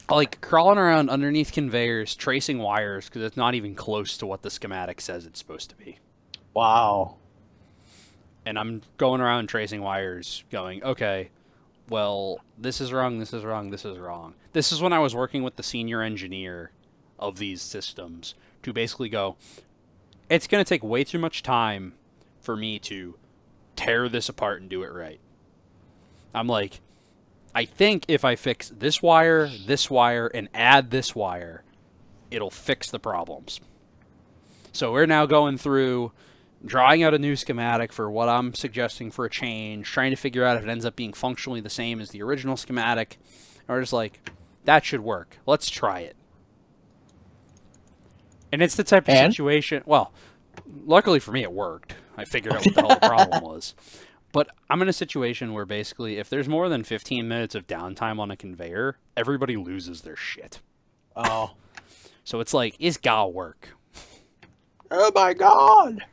Like, crawling around underneath conveyors, tracing wires, because it's not even close to what the schematic says it's supposed to be. Wow. And I'm going around tracing wires, going, okay, well, this is wrong, this is wrong, this is wrong. This is when I was working with the senior engineer of these systems, to basically go, it's going to take way too much time for me to tear this apart and do it right. I'm like, I think if I fix this wire, and add this wire, it'll fix the problems. So we're now going through, drawing out a new schematic for what I'm suggesting for a change, trying to figure out if it ends up being functionally the same as the original schematic. And we're just like, that should work. Let's try it. And it's the type of situation, well, luckily for me it worked. I figured out what the hell the problem was. But I'm in a situation where basically if there's more than 15 minutes of downtime on a conveyor, everybody loses their shit. Oh. So it's like, it's gotta work. Oh my god.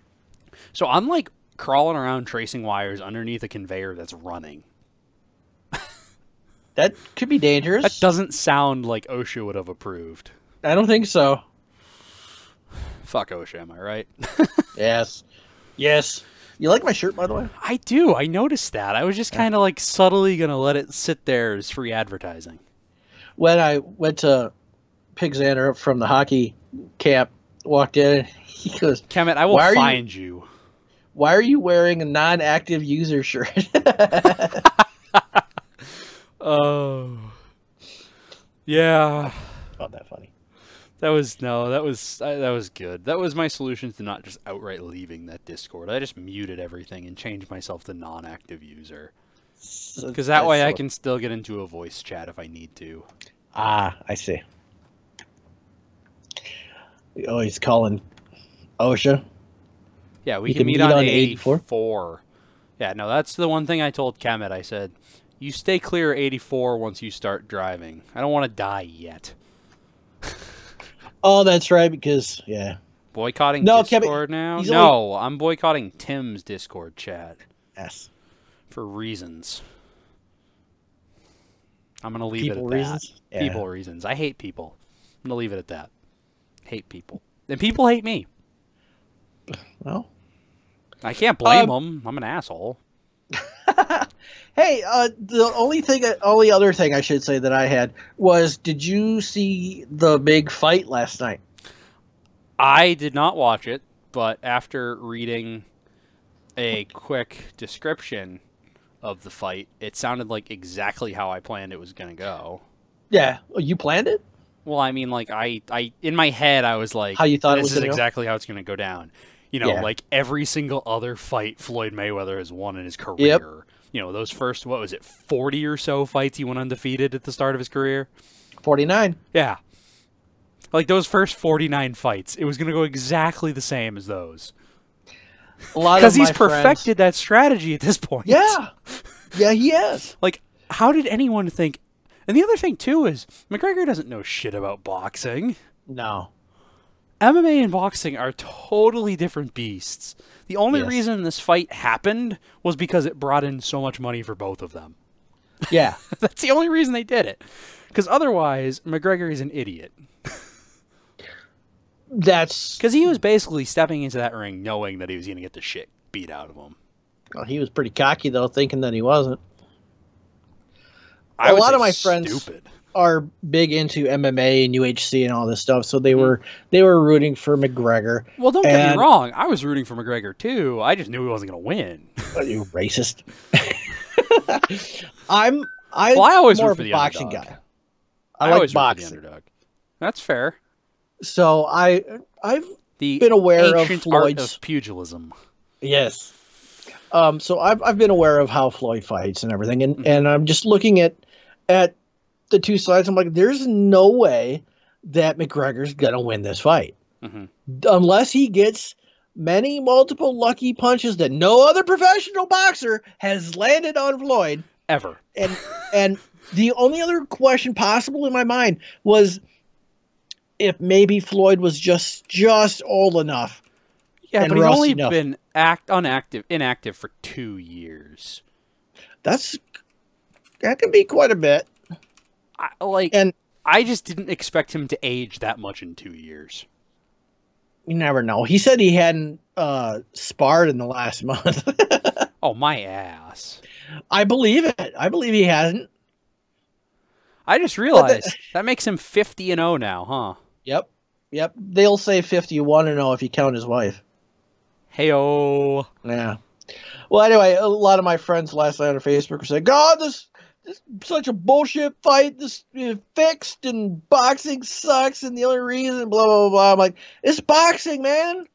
So I'm like crawling around tracing wires underneath a conveyor that's running. That could be dangerous. That doesn't sound like OSHA would have approved. I don't think so. Fuck OSHA, am I right? Yes. Yes. You like my shirt, by the way? I do. I noticed that. I was just kind of like subtly going to let it sit there as free advertising. When I went to Pig Xander from the hockey camp, walked in, he goes, Kemet, I will find you. Why are you wearing a non-active user shirt? Oh. Yeah. Not that funny. That was good. That was my solution to not just outright leaving that Discord. I just muted everything and changed myself to non-active user. Because that way I can still get into a voice chat if I need to. Ah, I see. Oh, he's calling OSHA. Yeah, we can meet on 84. Yeah, no, that's the one thing I told Kemet. I said, you stay clear of 84 once you start driving. I don't want to die yet. Oh, that's right, because, yeah. Boycotting Discord now? No, I'm boycotting Tim's Discord chat. Yes. For reasons. I'm going to leave it at that. Yeah. People reasons. I hate people. I'm going to leave it at that. Hate people. And people hate me. Well. I can't blame them. I'm an asshole. Hey, the only other thing I should say that I had was, did you see the big fight last night? I did not watch it, but after reading a quick description of the fight, it sounded like exactly how I planned it was going to go. Yeah, you planned it? Well, I mean, like I in my head I was like, how you thought this it was is exactly how it's going to go down. You know, like every single other fight Floyd Mayweather has won in his career. Yep. You know, those first, 40 or so fights he went undefeated at the start of his career? 49. Yeah. Like those first 49 fights, it was going to go exactly the same as those. Because he's perfected that strategy at this point. Yeah. Yeah, he has. Like, how did anyone think... And the other thing, too, is McGregor doesn't know shit about boxing. No. MMA and boxing are totally different beasts. The only reason this fight happened was because it brought in so much money for both of them. Yeah. That's the only reason they did it. Because otherwise, McGregor is an idiot. That's... Because he was basically stepping into that ring knowing that he was going to get the shit beat out of him. Well, he was pretty cocky, though, thinking that he wasn't. A lot of my friends are big into MMA and UHC and all this stuff, so they were rooting for McGregor. Well, don't get me wrong. I was rooting for McGregor, too. I just knew he wasn't going to win. You racist. I'm I always more root of for a the boxing underdog. guy. I like boxing. Root for the underdog. That's fair. So I've been aware of Floyd's art of pugilism. Yes. So I've been aware of how Floyd fights and everything, and I'm just looking at the two sides. I'm like, there's no way that McGregor's gonna win this fight unless he gets multiple lucky punches that no other professional boxer has landed on Floyd ever. And the only other question possible in my mind was if maybe Floyd was just old enough. Yeah, but he's only been inactive for 2 years. That can be quite a bit. I just didn't expect him to age that much in 2 years. You never know. He said he hadn't sparred in the last month. Oh, my ass. I believe it. I believe he hasn't. I just realized that makes him 50-0 now, huh? Yep. Yep. They'll say 51-0 if you count his wife. Heyo. Yeah. Well, anyway, a lot of my friends last night on Facebook were saying, God, this such a bullshit fight. This fixed and boxing sucks, and the only reason, blah, blah, blah. I'm like, it's boxing, man.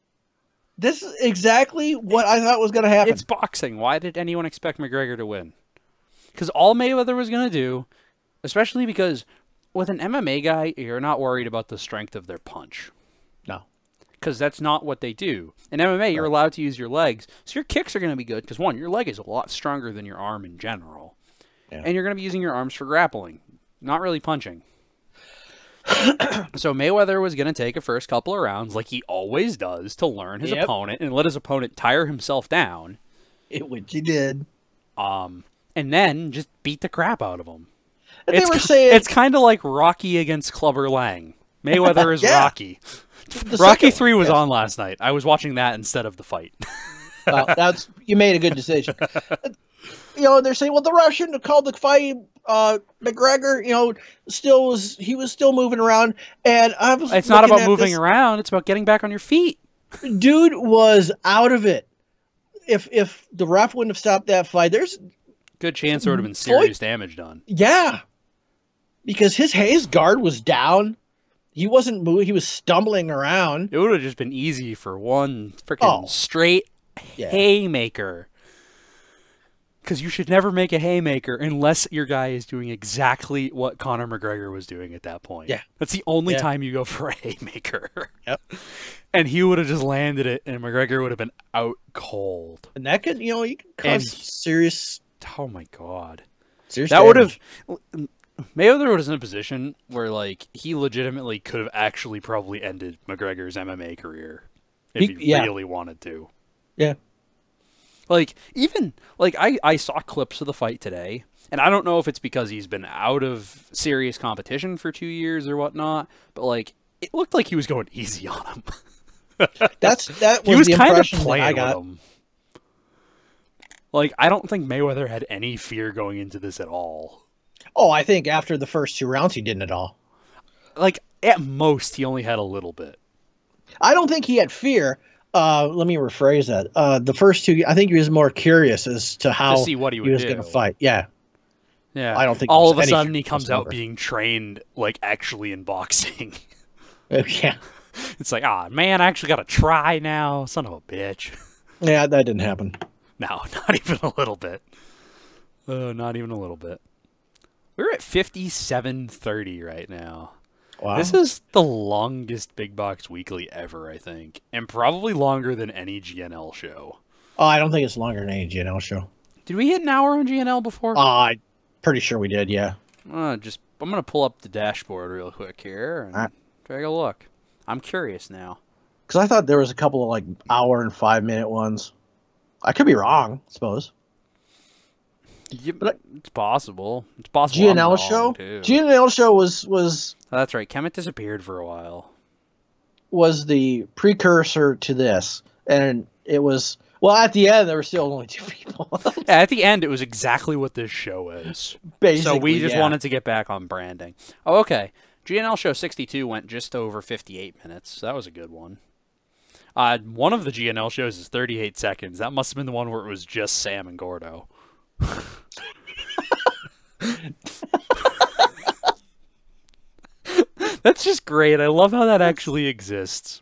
This is exactly what I thought was going to happen. It's boxing. Why did anyone expect McGregor to win? Because all Mayweather was going to do, especially because with an MMA guy, you're not worried about the strength of their punch. No. Because that's not what they do. In MMA, you're allowed to use your legs, so your kicks are going to be good. Because, one, your leg is a lot stronger than your arm in general. Yeah. And you're going to be using your arms for grappling, not really punching. So Mayweather was going to take a first couple of rounds, like he always does, to learn his opponent and let his opponent tire himself down. Which he did. And then just beat the crap out of him. And saying it's kind of like Rocky against Clubber Lang. Mayweather is Rocky. Rocky 3 was on last night. I was watching that instead of the fight. Well, you made a good decision. They're saying, well, the ref shouldn't have called the fight. McGregor, he was still moving around, and I was. It's not about moving around. It's about getting back on your feet. Dude was out of it. If the ref wouldn't have stopped that fight, there's good chance there would have been serious damage done. Yeah, because his guard was down. He wasn't moving. He was stumbling around. It would have just been easy for one freaking straight haymaker. Because you should never make a haymaker unless your guy is doing exactly what Conor McGregor was doing at that point. Yeah. That's the only time you go for a haymaker. Yep. And he would have just landed it, and McGregor would have been out cold. And that could, you could cause serious... Oh, my God. Serious that would have... Mayweather was in a position where, like, he legitimately could have actually probably ended McGregor's MMA career if he really wanted to. Yeah. Like, even, like, I saw clips of the fight today, and I don't know if it's because he's been out of serious competition for 2 years or whatnot, but, like, it looked like he was going easy on him. He was kind of playing with him. Like, I don't think Mayweather had any fear going into this at all. Oh, I think after the first 2 rounds, he didn't at all. Like, at most, he only had a little bit. I don't think he had fear. Let me rephrase that. The first 2, I think he was more curious as to how to see what he was going to fight. Yeah. Yeah. I don't think all of a sudden he comes out being trained, like, actually in boxing. Yeah. It's like, man, I actually got to try now. Son of a bitch. Yeah, that didn't happen. No, not even a little bit. Not even a little bit. We're at 57:30 right now. Wow. This is the longest Big Box Weekly ever, I think. And probably longer than any GNL show. Oh, I don't think it's longer than any GNL show. Did we hit an hour on GNL before? I'm pretty sure we did, yeah. I'm going to pull up the dashboard real quick here and take a look. I'm curious now. Because I thought there was a couple of, like, hour and 5-minute ones. I could be wrong, I suppose. Yeah, but it's possible. It's possible. GNL show? Too. GNL show was that's right. Kemet disappeared for a while. Was the precursor to this. And it was... Well, at the end, there were still only 2 people. Yeah, at the end, it was exactly what this show is. Basically, so we just wanted to get back on branding. Oh, okay. GNL show 62 went just over 58 minutes. So that was a good one. One of the GNL shows is 38 seconds. That must have been the one where it was just Sam and Gordo. That's just great. I love how that actually exists.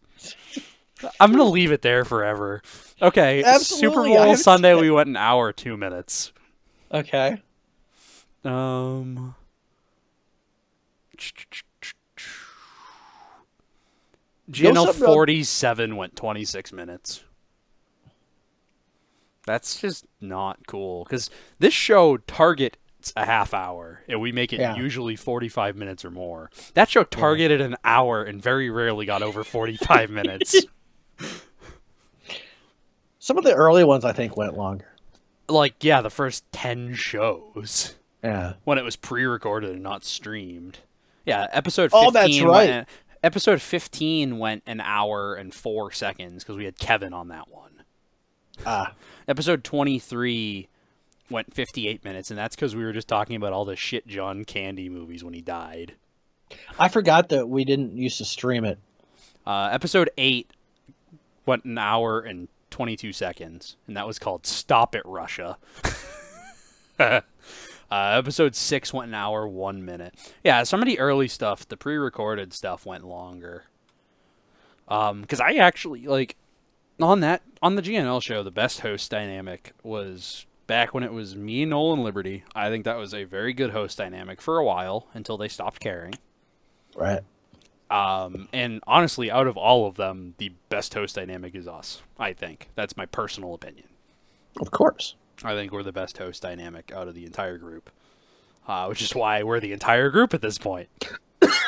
I'm going to leave it there forever. Okay, absolutely. Super Bowl Sunday, we went an hour, 2 minutes. Okay. GNL 47 went 26 minutes. That's just not cool. Because this show targets a half hour, and we make it usually 45 minutes or more. That show targeted an hour and very rarely got over 45 minutes. Some of the early ones, I think, went longer. Like, yeah, the first 10 shows. Yeah. When it was pre-recorded and not streamed. Yeah, episode 15 that's right. Episode 15 went an hour and 4 seconds because we had Kevin on that one. Episode 23 went 58 minutes, and that's because we were just talking about all the shit John Candy movies when he died. I forgot that we didn't used to stream it. Episode 8 went an hour and 22 seconds, and that was called Stop It, Russia. Episode 6 went an hour, 1 minute. Yeah, some of the early stuff, the pre-recorded stuff, went longer. Because I actually, like, on the GNL show, the best host dynamic was back when it was me, Nolan, Liberty. I think that was a very good host dynamic for a while, until they stopped caring. Right. And honestly, out of all of them, the best host dynamic is us, I think. That's my personal opinion. Of course. I think we're the best host dynamic out of the entire group. Which is why we're the entire group at this point.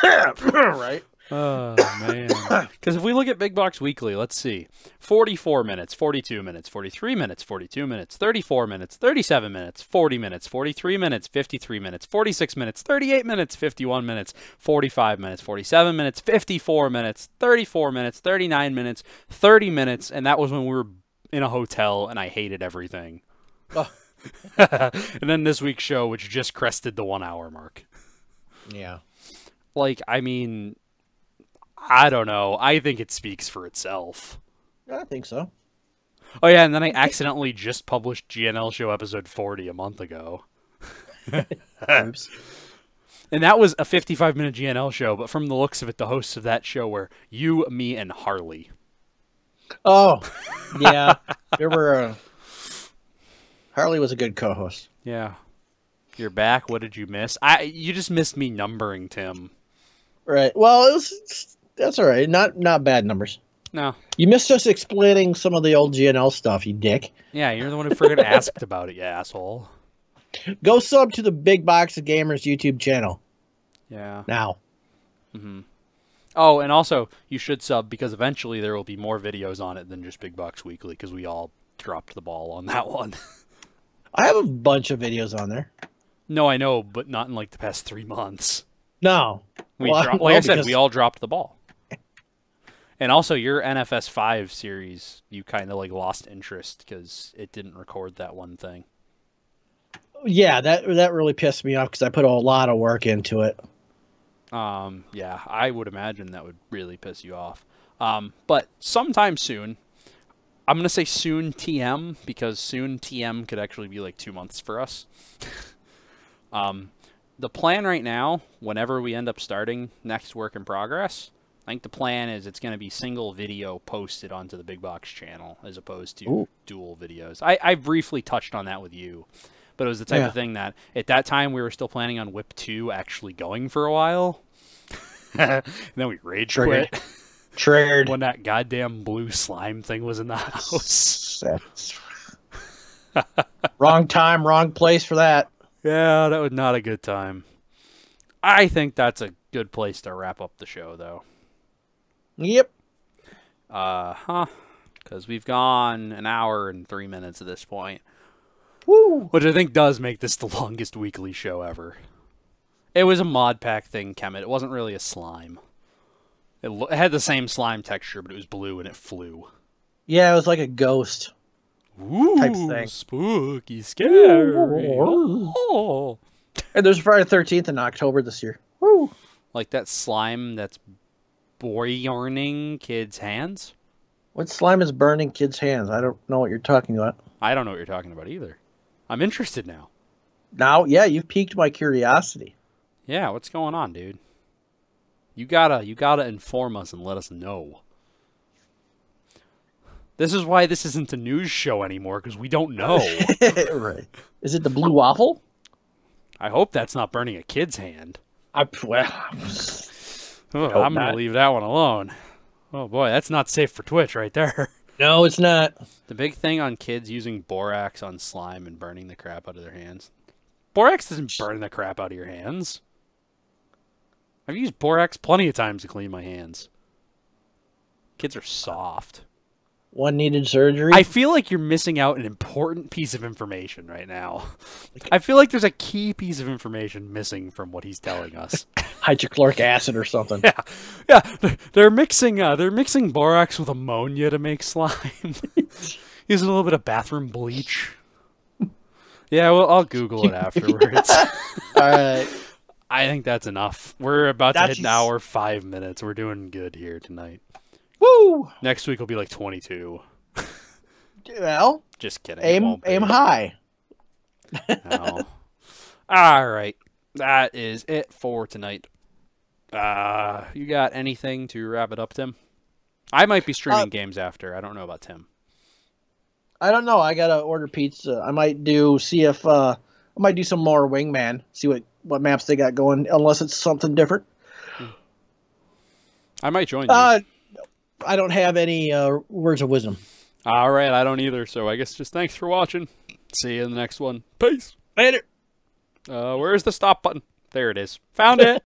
Right. Oh, man. Because if we look at Big Box Weekly, let's see. 44 minutes, 42 minutes, 43 minutes, 42 minutes, 34 minutes, 37 minutes, 40 minutes, 43 minutes, 53 minutes, 46 minutes, 38 minutes, 51 minutes, 45 minutes, 47 minutes, 54 minutes, 34 minutes, 39 minutes, 30 minutes, and that was when we were in a hotel and I hated everything. Oh. And then this week's show, which just crested the 1 hour mark. Yeah. Like, I mean, I don't know. I think it speaks for itself. I think so. Oh, yeah, and then I accidentally just published GNL Show episode 40 a month ago. Oops. And that was a 55-minute GNL show, but from the looks of it, the hosts of that show were you, me, and Harley. Oh, yeah. There were... Harley was a good co-host. Yeah. You're back. What did you miss? You just missed me numbering Tim. Right. Well, that's all right. Not bad numbers. No. You missed us explaining some of the old GNL stuff, you dick. Yeah, you're the one who friggin' asked about it, you asshole. Go sub to the Big Box of Gamers YouTube channel. Yeah. Now. Mm-hmm. Oh, and also, you should sub because eventually there will be more videos on it than just Big Box Weekly because we all dropped the ball on that one. I have a bunch of videos on there. No, I know, but not in like the past 3 months. No. Like I said, we all dropped the ball. And also, your NFS 5 series, you kind of like lost interest because it didn't record that one thing. Yeah, that really pissed me off because I put a lot of work into it. Yeah, I would imagine that would really piss you off. But sometime soon, I'm going to say soon TM because soon TM could actually be like 2 months for us. The plan right now, whenever we end up starting next work in progress, I think the plan is it's going to be single video posted onto the Big Box channel as opposed to dual videos. I briefly touched on that with you, but it was the type of thing that at that time we were still planning on Whip 2 actually going for a while. And then we rage quit. Triggered. When that goddamn blue slime thing was in the house. Wrong time, wrong place for that. Yeah, that was not a good time. I think that's a good place to wrap up the show, though. Yep. Because we've gone an hour and 3 minutes at this point. Woo. Which I think does make this the longest weekly show ever. It was a mod pack thing, Kemet. It wasn't really a slime. It had the same slime texture, but it was blue and it flew. Yeah, it was like a ghost. Ooh, type thing. Spooky, scary. Oh. And there's Friday the 13th in October this year. Woo. Like that slime that's boy-yarning kids' hands? What slime is burning kids' hands? I don't know what you're talking about. I don't know what you're talking about either. I'm interested now. Now, yeah, you've piqued my curiosity. Yeah, what's going on, dude? You gotta inform us and let us know. This is why this isn't a news show anymore, because we don't know. Right. Is it the blue waffle? I hope that's not burning a kid's hand. I'm going to leave that one alone. Oh, boy, that's not safe for Twitch right there. No, it's not. The big thing on kids using borax on slime and burning the crap out of their hands. Borax doesn't burn the crap out of your hands. I've used borax plenty of times to clean my hands. Kids are soft. One needed surgery. I feel like you're missing out an important piece of information right now. I feel like there's a key piece of information missing from what he's telling us. Hydrochloric acid or something. Yeah. They're mixing borax with ammonia to make slime. Using a little bit of bathroom bleach. Yeah, well, I'll Google it afterwards. All right. I think that's enough. We're about to hit an hour, 5 minutes. We're doing good here tonight. Woo! Next week will be like 22. Well, Just kidding. It won't be. aim high. No. All right. That is it for tonight. You got anything to wrap it up, Tim? I might be streaming games after. I don't know about Tim. I don't know. I gotta order pizza. I might do I might do some more Wingman. See what maps they got going. Unless it's something different. I might join you. I don't have any words of wisdom. All right, I don't either. So I guess just thanks for watching. See you in the next one. Peace. Later. Where's the stop button? There it is. Found it.